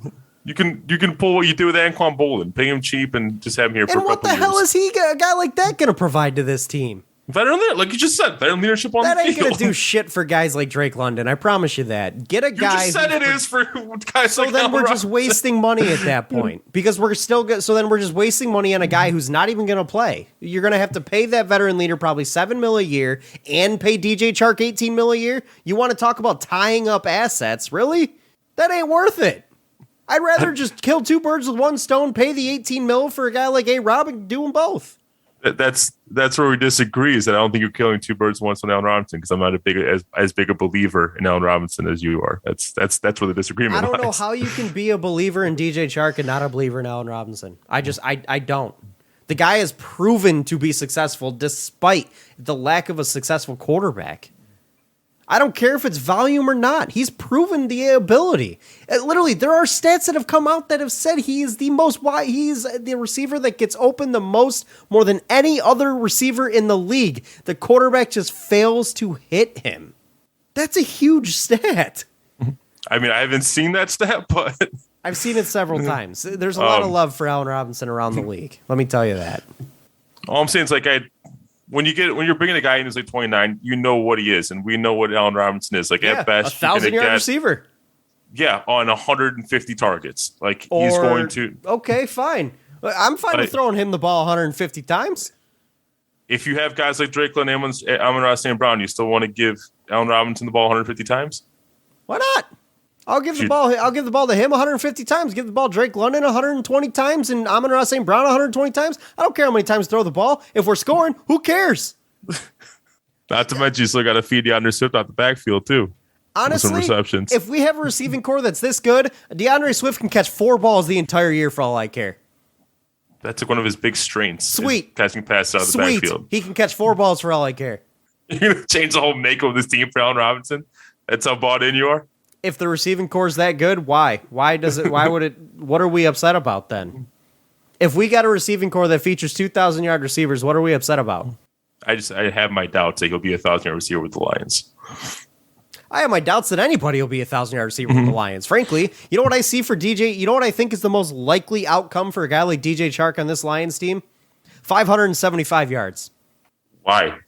You can pull what you do with Anquan Bolden, pay him cheap, and just have him here for a couple years. And what the hell is a guy like that going to provide to this team? Veteran leadership, like you just said, veteran leadership on the field. That ain't going to do shit for guys like Drake London. I promise you that. Get a guy. You just said it is for guys so like then we're just wasting money at that point because we're still good. So then we're just wasting money on a guy who's not even going to play. You're going to have to pay that veteran leader probably $7 million a year and pay DJ Chark $18 million a year. You want to talk about tying up assets? Really? That ain't worth it. I'd rather just kill two birds with one stone, pay the $18 million for a guy like A-Rob and do them both. That's where we disagree. Is that I don't think you're killing two birds with one stone, Allen Robinson, because I'm not as big a believer in Allen Robinson as you are. That's where the disagreement lies. I don't know how you can be a believer in DJ Chark and not a believer in Allen Robinson. I don't. The guy has proven to be successful despite the lack of a successful quarterback. I don't care if it's volume or not. He's proven the ability. Literally, there are stats that have come out that have said he's the receiver that gets open the most, more than any other receiver in the league. The quarterback just fails to hit him. That's a huge stat. I mean, I haven't seen that stat, but I've seen it several times. There's a lot of love for Allen Robinson around the league. Let me tell you that. All I'm saying is, like, when you're bringing a guy in who's like 29, you know what he is, and we know what Allen Robinson is. Like at best, 1,000-yard receiver. Yeah, on 150 targets. Like he's going to. Okay, fine. I'm fine with throwing him the ball 150 times. If you have guys like Drake London, Amon-Ra St. Brown, you still want to give Allen Robinson the ball 150 times? Why not? I'll give the ball to him 150 times. Give the ball Drake London 120 times and Amon-Ra St. Brown 120 times. I don't care how many times throw the ball. If we're scoring, who cares? Not to mention you still got to feed DeAndre Swift out the backfield too. Honestly, some receptions. If we have a receiving core that's this good, DeAndre Swift can catch 4 balls the entire year for all I care. That's like one of his big strengths. Sweet. Catching passes out of the backfield. He can catch 4 balls for all I care. You're going to change the whole makeup of this team for Allen Robinson? That's how bought in you are? If the receiving core is that good, why? What are we upset about then? If we got a receiving core that features 2,000-yard receivers, what are we upset about? I have my doubts that he'll be a 1,000-yard receiver with the Lions. I have my doubts that anybody will be a 1,000-yard receiver with the Lions. Frankly, you know what I see for DJ? You know what I think is the most likely outcome for a guy like DJ Chark on this Lions team? 575 yards. Why?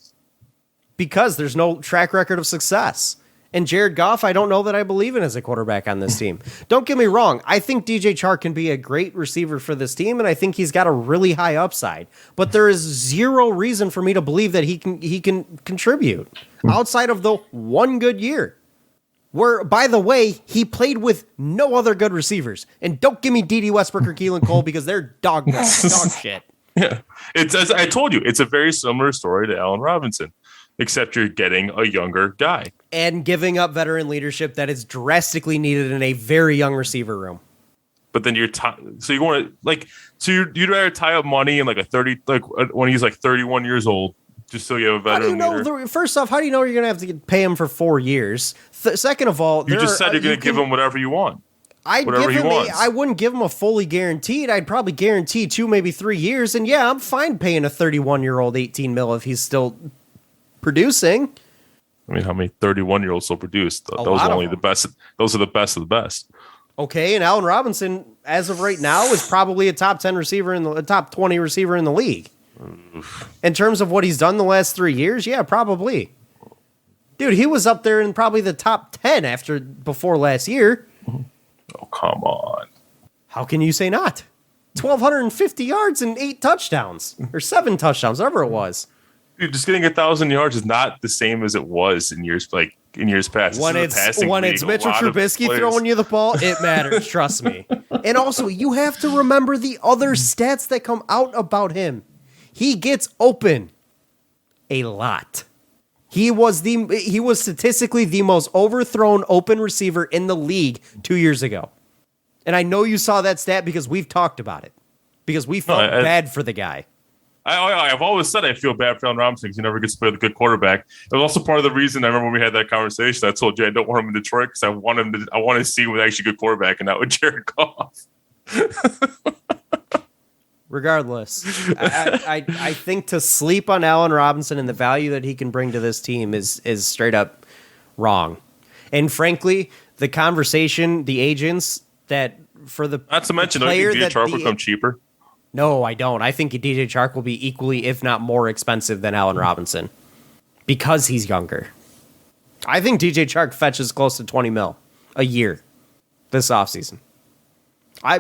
Because there's no track record of success. And Jared Goff, I don't know that I believe in as a quarterback on this team. Don't get me wrong. I think DJ Chark can be a great receiver for this team, and I think he's got a really high upside. But there is zero reason for me to believe that he can contribute outside of the one good year. Where, by the way, he played with no other good receivers. And don't give me D.D. Westbrook or Keelan Cole because they're dog shit. Yeah, as I told you, it's a very similar story to Allen Robinson, except you're getting a younger guy. And giving up veteran leadership that is drastically needed in a very young receiver room. But then you'd rather tie up money in like a 30, like when he's like 31 years old, just so you have a veteran leader. First off, how do you know you're going to have to pay him for 4 years? Second of all, you just said you're going to give him whatever you want. I wouldn't give him a fully guaranteed. I'd probably guarantee 2, maybe 3 years. And yeah, I'm fine paying a 31-year-old $18 million if he's still producing. I mean, how many 31-year-olds still produce? Those are only the best. Those are the best of the best. Okay, and Allen Robinson, as of right now, is probably a top 10 receiver in the top 20 receiver in the league. Oof. In terms of what he's done the last 3 years, yeah, probably. Dude, he was up there in probably the top 10 before last year. Oh, come on. How can you say not? 1,250 yards and 8 touchdowns or 7 touchdowns, whatever it was. Dude, just getting 1,000 yards is not the same as it was in years past. When it's Mitchell Trubisky throwing you the ball, it matters. Trust me. And also, you have to remember the other stats that come out about him. He gets open a lot. He was statistically the most overthrown open receiver in the league 2 years ago. And I know you saw that stat because we've talked about it. Because we felt bad for the guy. I've always said I feel bad for Allen Robinson because he never gets to play with a good quarterback. It was also part of the reason I remember when we had that conversation. I told you I don't want him in Detroit because I want to see him with actually good quarterback and not with Jared Goff. Regardless, I think to sleep on Allen Robinson and the value that he can bring to this team is straight up wrong. And frankly, the conversation, the agents that for the not to mention, don't you think DJ Chark will come cheaper? No, I don't. I think DJ Chark will be equally, if not more expensive than Allen Robinson because he's younger. I think DJ Chark fetches close to $20 million a year this offseason.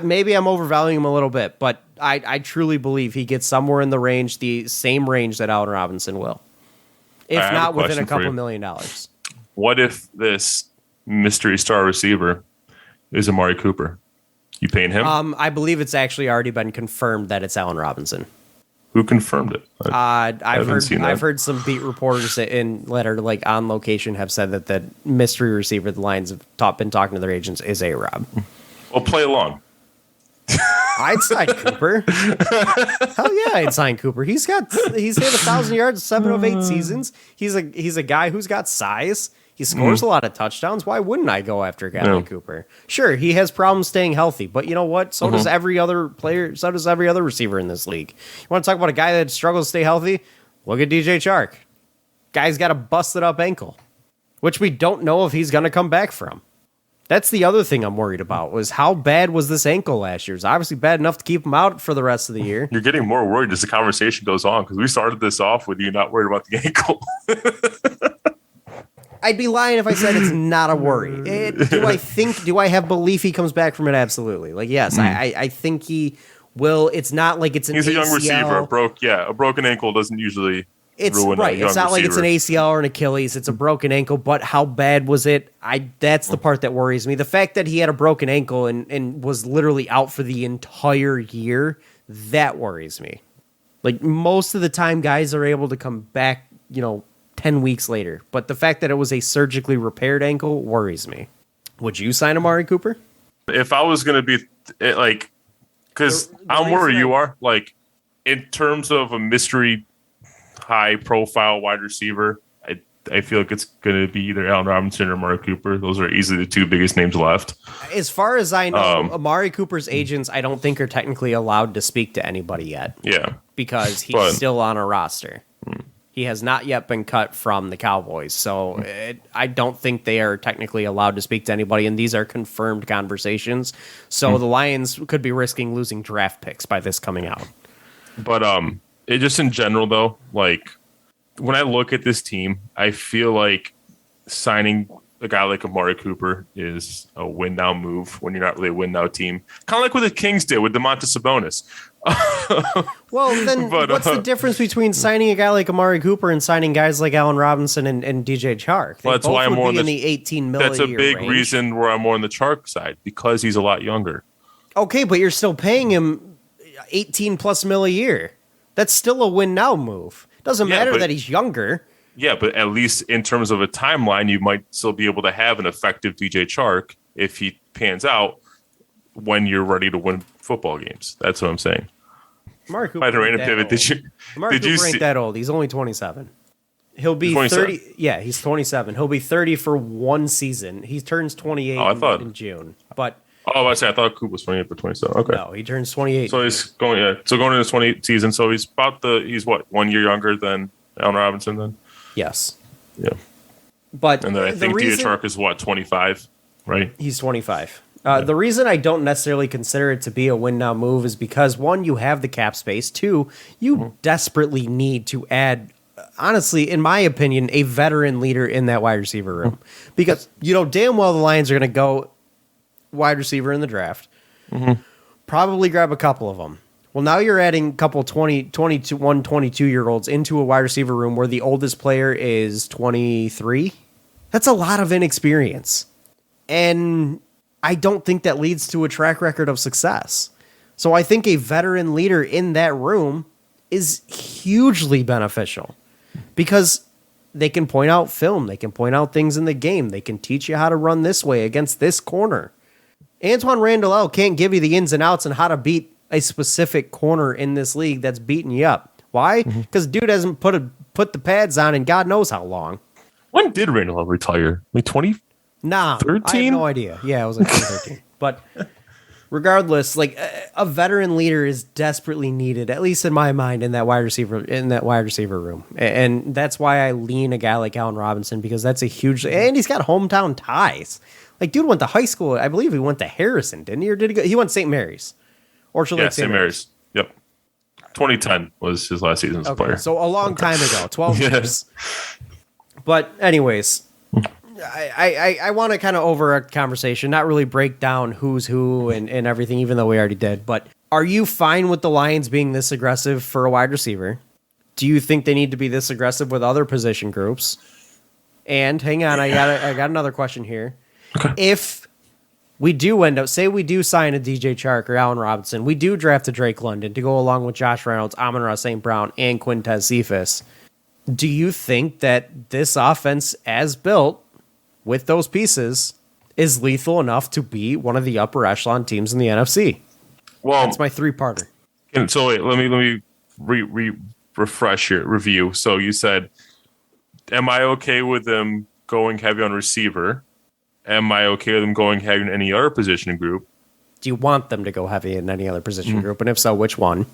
Maybe I'm overvaluing him a little bit, but I truly believe he gets somewhere in the range, the same range that Allen Robinson will, if not within a couple $1 million. What if this mystery star receiver is Amari Cooper? You paying him? I believe it's actually already been confirmed that it's Allen Robinson. Who confirmed it? I've heard some beat reporters that are like on location have said that the mystery receiver the Lions have been talking to their agents is A-Rob. Well, play along. I'd sign Cooper. Hell yeah, I'd sign Cooper. He's hit 1,000 yards, 7 of 8 seasons. He's a guy who's got size. He scores a lot of touchdowns. Why wouldn't I go after a guy like Cooper? Sure, he has problems staying healthy, but you know what? So does every other player. So does every other receiver in this league. You want to talk about a guy that struggles to stay healthy? Look at DJ Chark. Guy's got a busted up ankle, which we don't know if he's going to come back from. That's the other thing I'm worried about was how bad was this ankle last year? It's obviously bad enough to keep him out for the rest of the year. You're getting more worried as the conversation goes on because we started this off with you not worried about the ankle. I'd be lying if I said it's not a worry. Do I have belief he comes back from it? Absolutely. Like, yes, I think he will. It's not like it's an He's ACL. A young receiver. A broken ankle doesn't usually ruin a young It's not like it's an receiver. ACL or an Achilles. It's a broken ankle. But how bad was it? That's the part that worries me. The fact that he had a broken ankle and was literally out for the entire year, that worries me. Like, most of the time, guys are able to come back, 10 weeks later. But the fact that it was a surgically repaired ankle worries me. Would you sign Amari Cooper? If I was going to be like, because I'm where you are, like, in terms of a mystery high profile wide receiver, I feel like it's going to be either Allen Robinson or Amari Cooper. Those are easily the two biggest names left. As far as I know, Amari Cooper's agents, I don't think are technically allowed to speak to anybody yet. Yeah. Because he's still on a roster. He has not yet been cut from the Cowboys. So I don't think they are technically allowed to speak to anybody. And these are confirmed conversations. So the Lions could be risking losing draft picks by this coming out. But it just in general, though, like when I look at this team, I feel like signing a guy like Amari Cooper is a win now move when you're not really a win now team. Kind of like what the Kings did with DeMontis Sabonis. Well, then what's the difference between signing a guy like Amari Cooper and signing guys like Allen Robinson and DJ Chark? Well, that's why I'm more in the 18 million. That's a big range. reason where I'm more on the Chark side because he's a lot younger. Okay, but you're still paying him 18 plus mil a year. That's still a win now move. Doesn't matter that he's younger. Yeah, but at least in terms of a timeline, you might still be able to have an effective DJ Chark if he pans out when you're ready to win football games. That's what I'm saying. Amari Cooper ain't that old. He's only 27. He'll be 30. Yeah, he's 27. He'll be 30 for one season. He turns 28 in June. But I thought Coop was 28 for 27. Okay. No, he turns 28. So he's going into the 28 season. So he's he's what, 1 year younger than Allen Robinson then? Yes. Yeah. But and then I think DJ Chark is what, 25, right? He's 25. The reason I don't necessarily consider it to be a win now move is because, one, you have the cap space. Two, you desperately need to add, honestly, in my opinion, a veteran leader in that wide receiver room. Because you know damn well the Lions are going to go wide receiver in the draft. Probably grab a couple of them. Well, now you're adding a couple 22-year-olds into a wide receiver room where the oldest player is 23. That's a lot of inexperience. And I don't think that leads to a track record of success. So I think a veteran leader in that room is hugely beneficial because they can point out film. They can point out things in the game. They can teach you how to run this way against this corner. Antoine Randall can't give you the ins and outs and how to beat a specific corner in this league that's beating you up. Why? Because dude hasn't put the pads on in God knows how long. When did Randall retire? Like 2013? Nah, I have no idea. Yeah, it was like 2013. But regardless, like a veteran leader is desperately needed, at least in my mind, in that wide receiver room, and that's why I lean a guy like Allen Robinson, because that's a huge, and he's got hometown ties. Like, dude went to high school. I believe he went to Harrison, didn't he? Or did he go? He went to St. Mary's. Orchard Lake St. Mary's. Yep. 2010 was his last season as a player. So a long time ago, 12 years. But anyways, I want to kind of over a conversation, not really break down who's who and everything, even though we already did. But are you fine with the Lions being this aggressive for a wide receiver? Do you think they need to be this aggressive with other position groups? And hang on, I got another question here. Okay. If we do end up, say we do sign a DJ Chark or Allen Robinson, we do draft a Drake London to go along with Josh Reynolds, Amon-Ra St. Brown, and Quintez Cephas. Do you think that this offense, as built with those pieces, is lethal enough to be one of the upper echelon teams in the NFC? Well, that's my three-parter. And so wait, let me refresh your review. So you said, am I okay with them going heavy on receiver? Am I okay with them going heavy in any other position group? Do you want them to go heavy in any other position group? And if so, which one?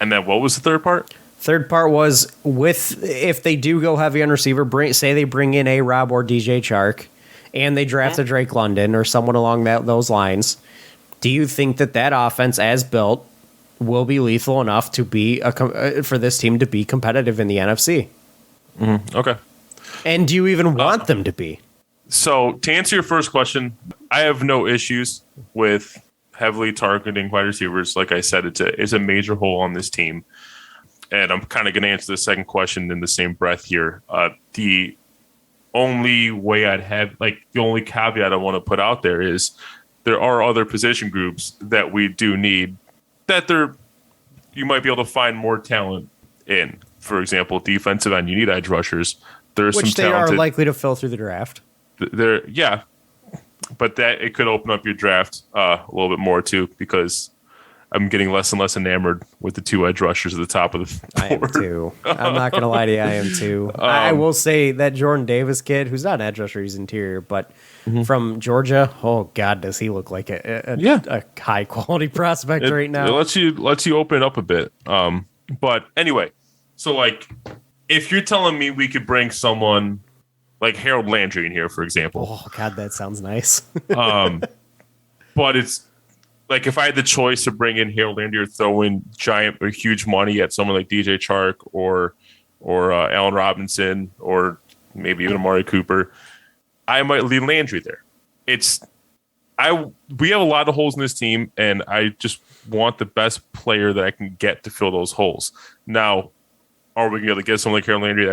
And then what was the third part? Third part was if they do go heavy on receiver, say they bring in A-Rob or DJ Chark, and they draft a Drake London or someone along those lines, do you think that offense, as built, will be lethal enough to be for this team to be competitive in the NFC? Mm-hmm. Okay. And do you even want them to be? So to answer your first question, I have no issues with heavily targeting wide receivers. Like I said, it's a major hole on this team. And I'm kind of going to answer the second question in the same breath here. The only way the only caveat I want to put out there is there are other position groups that we do need that you might be able to find more talent in. For example, defensive end, you need edge rushers. There's which some they talented, are likely to fill through the draft. Yeah, but that it could open up your draft a little bit more too, because I'm getting less and less enamored with the two edge rushers at the top of the board. I am too. I'm not going to lie to you. I am too. I will say that Jordan Davis kid, who's not an edge rusher, he's interior, but from Georgia, oh God, does he look like a high quality prospect right now? It lets you open it up a bit. But anyway, so like if you're telling me we could bring someone like Harold Landry in here, for example. Oh God, that sounds nice. But it's like if I had the choice to bring in Harold Landry or throw in giant or huge money at someone like DJ Chark or Allen Robinson or maybe even Amari Cooper, I might leave Landry there. We have a lot of holes in this team, and I just want the best player that I can get to fill those holes. Now, are we going to get someone like Harold Landry?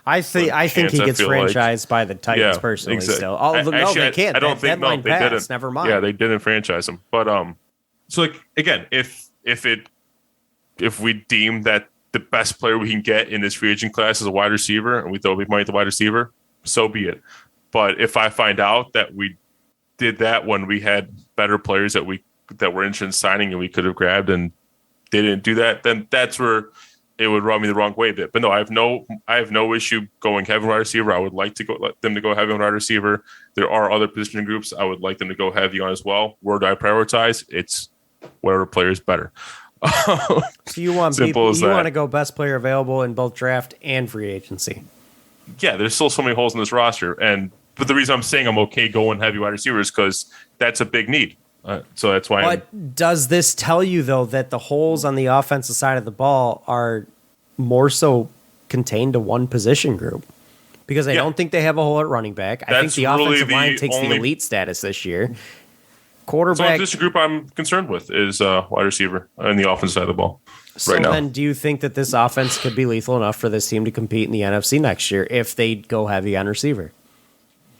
I think he gets franchised by the Titans personally. Exactly. Still, no, they can't. I don't think deadline they passed. didn't. Never mind. Yeah, they didn't franchise him. But so like again, if we deem that the best player we can get in this free agent class is a wide receiver, and we throw big money at the wide receiver, so be it. But if I find out that we did that when we had better players that were interested in signing and we could have grabbed and they didn't do that, then that's where it would rub me the wrong way a bit. But no, I have no issue going heavy on wide receiver. I would like to let them to go heavy on wide receiver. There are other position groups I would like them to go heavy on as well. Where do I prioritize? It's whatever player is better. So you want Simple you want to go best player available in both draft and free agency. Yeah, there's still so many holes in this roster, but the reason I'm saying I'm okay going heavy wide receiver is because that's a big need. So that's why. But does this tell you though that the holes on the offensive side of the ball are more so contained to one position group? Because I don't think they have a hole at running back. I think the offensive line takes the elite status this year. Quarterback. So this group I'm concerned with is wide receiver and the offensive side of the ball right now. So then do you think that this offense could be lethal enough for this team to compete in the NFC next year if they go heavy on receiver?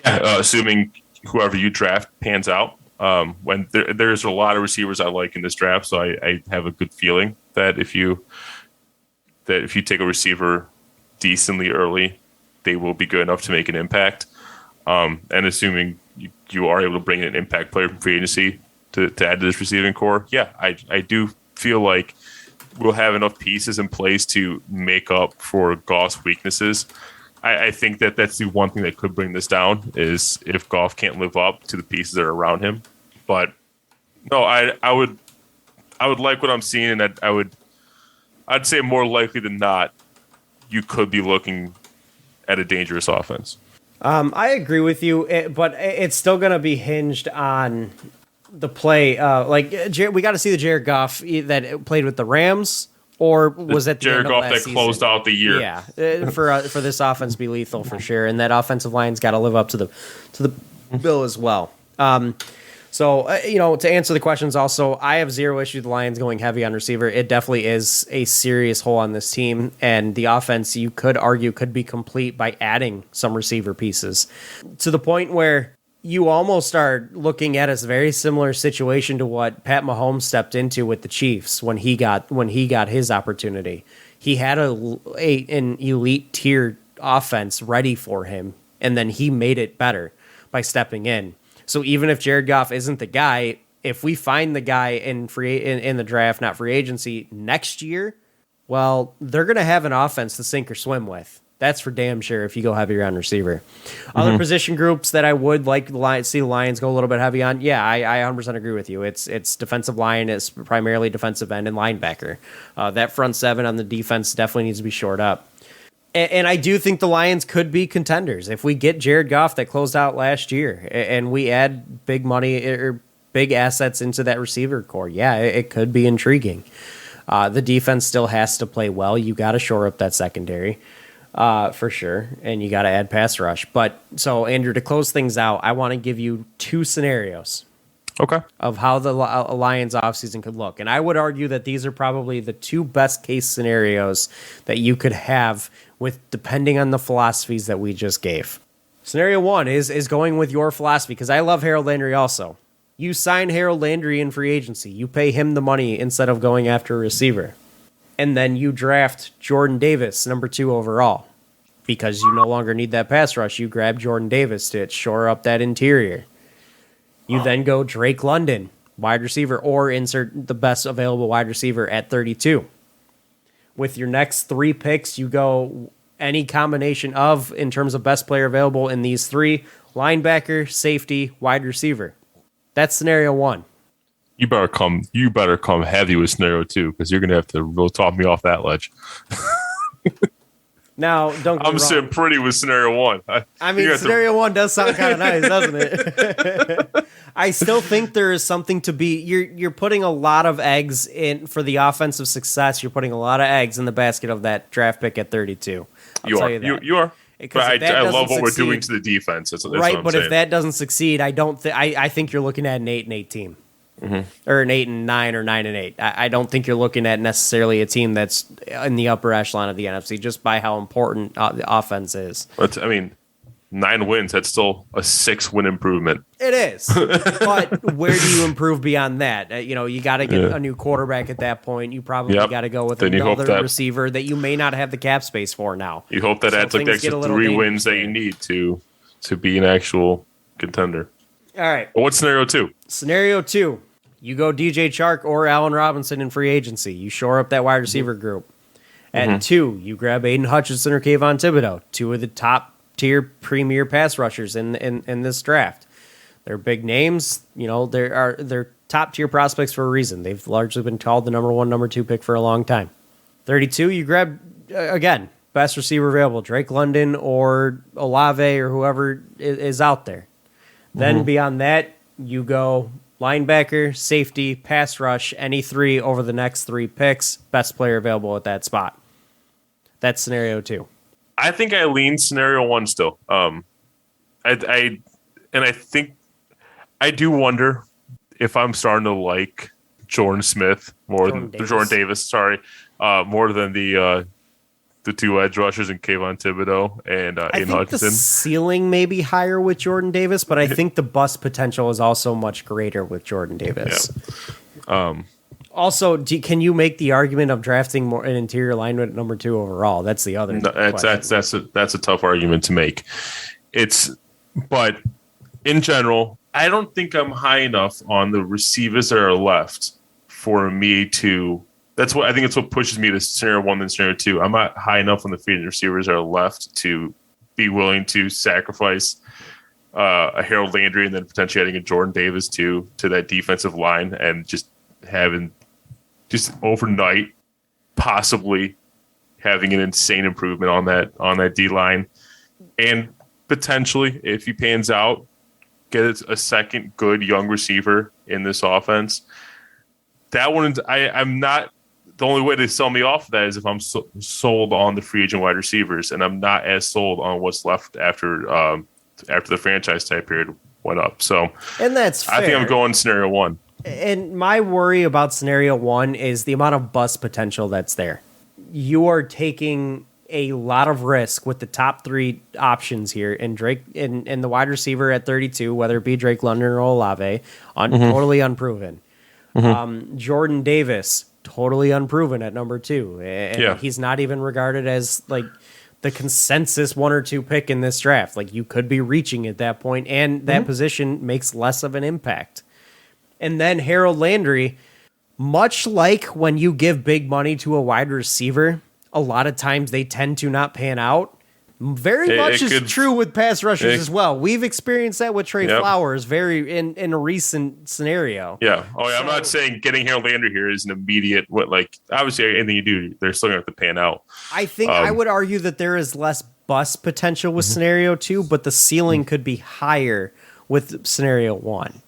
Yeah, assuming whoever you draft pans out. When there's a lot of receivers I like in this draft, so I have a good feeling that if you take a receiver decently early, they will be good enough to make an impact. And assuming you are able to bring in an impact player from free agency to add to this receiving core, yeah, I do feel like will have enough pieces in place to make up for Goff's weaknesses. I think that's the one thing that could bring this down is if Goff can't live up to the pieces that are around him. But no, I would like what I'm seeing, and I'd say more likely than not, you could be looking at a dangerous offense. I agree with you, but it's still going to be hinged on the play. We got to see the Jared Goff that played with the Rams. Or was it the Jared Goff that season? Closed out the year? Yeah, for this offense to be lethal for sure, and that offensive line's got to live up to the bill as well. So to answer the questions, also I have zero issue with the Lions going heavy on receiver. It definitely is a serious hole on this team, and the offense you could argue could be complete by adding some receiver pieces to the point where you almost are looking at a very similar situation to what Pat Mahomes stepped into with the Chiefs when he got his opportunity. He had an elite tier offense ready for him, and then he made it better by stepping in. So even if Jared Goff isn't the guy, if we find the guy in the draft, not free agency, next year, well, they're going to have an offense to sink or swim with. That's for damn sure if you go heavier on receiver. Other position groups that I would like to see the Lions go a little bit heavy on, yeah, I 100% agree with you. It's defensive line, it's primarily defensive end and linebacker. That front seven on the defense definitely needs to be shored up. And I do think the Lions could be contenders. If we get Jared Goff that closed out last year and we add big money or big assets into that receiver core, yeah, it could be intriguing. The defense still has to play well. You got to shore up that secondary. For sure, and you got to add pass rush. But so, Andrew, to close things out, I want to give you two scenarios, of how the Lions offseason could look, and I would argue that these are probably the two best case scenarios that you could have with depending on the philosophies that we just gave. Scenario one is going with your philosophy because I love Harold Landry also. You sign Harold Landry in free agency, you pay him the money instead of going after a receiver. And then you draft Jordan Davis, number 2 overall. Because you no longer need that pass rush, you grab Jordan Davis to shore up that interior. You then go Drake London, wide receiver, or insert the best available wide receiver at 32. With your next 3 picks, you go any combination of, in terms of best player available in these 3, linebacker, safety, wide receiver. That's scenario 1. You better come heavy with scenario 2 because you're gonna have to real talk me off that ledge. Now, don't get me wrong. I'm sitting pretty with scenario 1. I mean, scenario 1 does sound kind of nice, doesn't it? I still think there is something to be. You're putting a lot of eggs in for the offensive success. You're putting a lot of eggs in the basket of that draft pick at 32. You are. But I love what we're doing to the defense. That's right, what I'm but saying. If that doesn't succeed, I think you're looking at an 8-8 team. Mm-hmm. Or an 8-9 or 9-8. I don't think you're looking at necessarily a team that's in the upper echelon of the NFC just by how important the offense is. But 9 wins. That's still a 6-win improvement. It is, but where do you improve beyond that? You got to get a new quarterback at that point. You probably got to go with another receiver that you may not have the cap space for now. You hope that adds like the extra 3 wins that you need to be an actual contender. All right. Well, what's scenario 2? Scenario 2. You go DJ Chark or Allen Robinson in free agency. You shore up that wide receiver group. At 2, you grab Aiden Hutchinson or Kayvon Thibodeau, 2 of the top-tier premier pass rushers in this draft. They're big names. They're top-tier prospects for a reason. They've largely been called the number 1, number 2 pick for a long time. 32, you grab, again, best receiver available, Drake London or Olave or whoever is out there. Then beyond that, you go linebacker, safety, pass rush, any 3 over the next 3 picks, best player available at that spot. That's scenario 2. I think I lean scenario 1 still. I think I do wonder if I'm starting to like Jordan Smith more than Jordan Davis. More than the 2 edge rushers in Kayvon Thibodeau and Aiden Hutchinson. The ceiling may be higher with Jordan Davis, but I think the bust potential is also much greater with Jordan Davis. Yeah. Also, can you make the argument of drafting an interior lineman at number 2 overall? That's the other. That's a tough argument to make. But in general, I don't think I'm high enough on the receivers that are left for me to that's what I think. It's what pushes me to scenario 1 than scenario 2. I'm not high enough on the free agent receivers that are left to be willing to sacrifice a Harold Landry and then potentially adding a Jordan Davis to that defensive line and just having just overnight possibly having an insane improvement on that D line, and potentially if he pans out, get a second good young receiver in this offense. That one, I'm not. The only way to sell me off of that is if I'm sold on the free agent wide receivers, and I'm not as sold on what's left after the franchise tag period went up. So, and that's fair. I think I'm going scenario 1. And my worry about scenario 1 is the amount of bust potential that's there. You are taking a lot of risk with the top 3 options here, and Drake and the wide receiver at 32, whether it be Drake London or Olave, totally unproven. Jordan Davis, totally unproven at number 2, and he's not even regarded as like the consensus 1 or 2 pick in this draft. Like, you could be reaching at that point, and that position makes less of an impact. And then Harold Landry, much like when you give big money to a wide receiver, a lot of times they tend to not pan out. Very much is true with pass rushers as well. We've experienced that with Trey Flowers in a recent scenario. Yeah. Oh, yeah. I'm not saying getting Harold Landry here is an immediate, obviously anything you do, they're still going to have to pan out. I think I would argue that there is less bust potential with scenario 2, but the ceiling could be higher with scenario 1.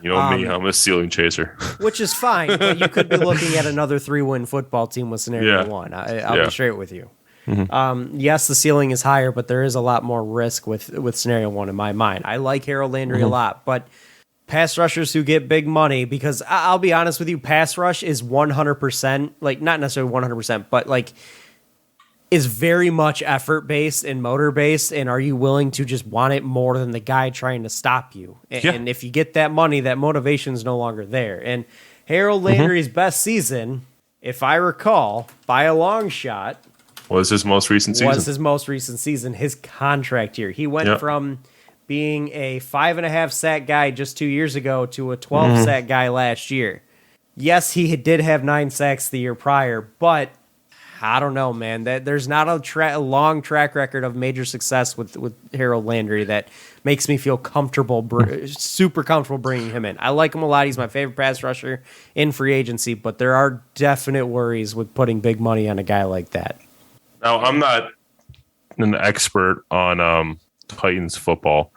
You know me, I'm a ceiling chaser. Which is fine, but you could be looking at another 3-win football team with scenario 1. I'll be straight with you. Yes, the ceiling is higher, but there is a lot more risk with scenario 1 in my mind. I like Harold Landry a lot, but pass rushers who get big money, because I'll be honest with you, pass rush is 100%, like not necessarily 100%, but like is very much effort based and motor based. And are you willing to just want it more than the guy trying to stop you? And if you get that money, that motivation is no longer there. And Harold Landry's best season, if I recall, by a long shot, was his most recent season. His contract year. He went from being a 5.5 sack guy just 2 years ago to a 12 sack guy last year. Yes, he did have 9 sacks the year prior, but I don't know, man. There's not a long track record of major success with Harold Landry that makes me feel comfortable, super comfortable bringing him in. I like him a lot. He's my favorite pass rusher in free agency, but there are definite worries with putting big money on a guy like that. Now, I'm not an expert on Titans football,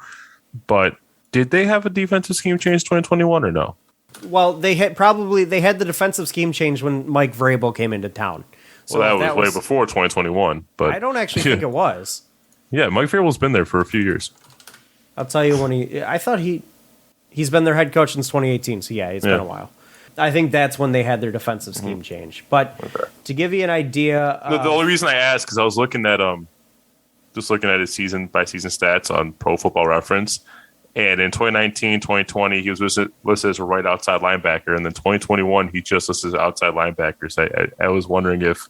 but did they have a defensive scheme change 2021 or no? Well, they had the defensive scheme change when Mike Vrabel came into town. So that was way before 2021, but I don't actually think it was. Yeah, Mike Vrabel's been there for a few years. I'll tell you when I thought he's been their head coach since 2018. So it's been a while. I think that's when they had their defensive scheme change. But to give you an idea, the only reason I asked because I was looking at his season by season stats on Pro Football Reference. And in 2019, 2020, he was listed as a right outside linebacker. And then 2021, he just listed as outside linebacker. So I was wondering if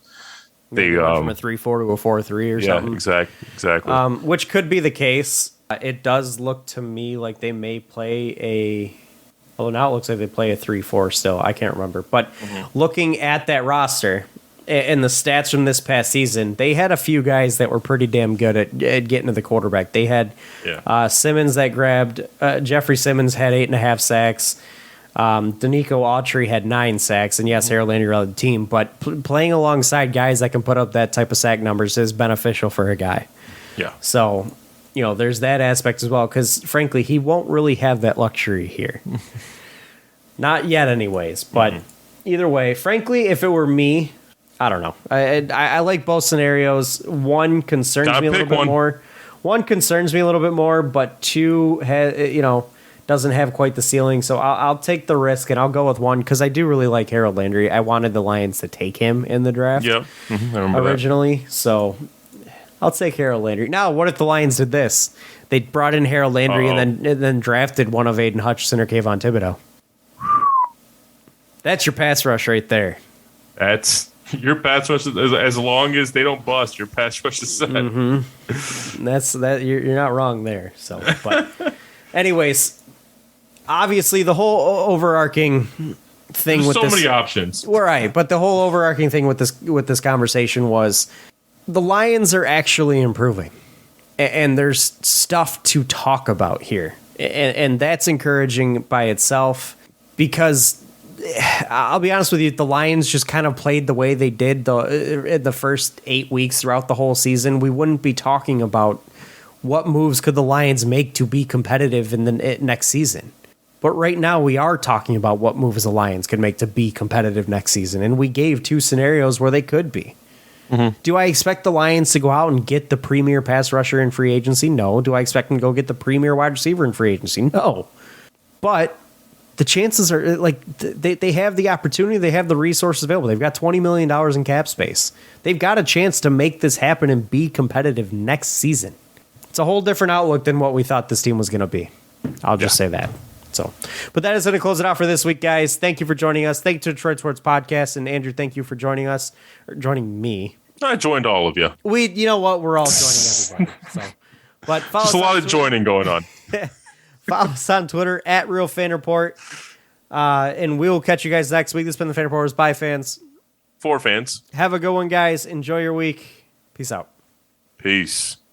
they went from a 3-4 to a 4-3 or something. Yeah, exactly. Which could be the case. It does look to me like they may play now it looks like they play a 3-4 still. I can't remember. But looking at that roster and the stats from this past season, they had a few guys that were pretty damn good at getting to the quarterback. They had Simmons that grabbed Jeffrey Simmons had 8.5 sacks. Danico Autry had 9 sacks, and yes, Harold Landry on the team. But playing alongside guys that can put up that type of sack numbers is beneficial for a guy. Yeah. So there's that aspect as well, because frankly, he won't really have that luxury here. Not yet, anyways. But either way, frankly, if it were me, I don't know. I like both scenarios. One concerns me a little bit more. One concerns me a little bit more, but 2 doesn't have quite the ceiling. So I'll take the risk and I'll go with 1 because I do really like Harold Landry. I wanted the Lions to take him in the draft. Yeah, I remember originally. That. So I'll take Harold Landry. Now, what if the Lions did this? They brought in Harold Landry and then drafted one of Aiden Hutchinson or Kayvon Thibodeau. That's your pass rush right there. That's your pass rush. As long as they don't bust, your pass rush is set. That's that. You're not wrong there. So, but anyways, obviously the whole overarching thing There's with so this. many options. Right, but the whole overarching thing with this conversation was the Lions are actually improving, and there's stuff to talk about here, and that's encouraging by itself because I'll be honest with you, the Lions just kind of played the way they did the first 8 weeks throughout the whole season. We wouldn't be talking about what moves could the Lions make to be competitive in the next season. But right now we are talking about what moves the Lions could make to be competitive next season. And we gave 2 scenarios where they could be. Mm-hmm. Do I expect the Lions to go out and get the premier pass rusher in free agency? No. Do I expect them to go get the premier wide receiver in free agency? No. But the chances are like they have the opportunity. They have the resources available. They've got $20 million in cap space. They've got a chance to make this happen and be competitive next season. It's a whole different outlook than what we thought this team was going to be. I'll just say that. So, but that is going to close it out for this week, guys. Thank you for joining us. Thank you to Detroit Sports Podcast. And Andrew, thank you for joining us, or joining me. I joined all of you. You know what? We're all joining everybody. So, but follow Just a lot of joining going on. Follow us on Twitter at Real Fan Report. And we will catch you guys next week. This has been the Fan Reporters by fans. For fans. Have a good one, guys. Enjoy your week. Peace out. Peace.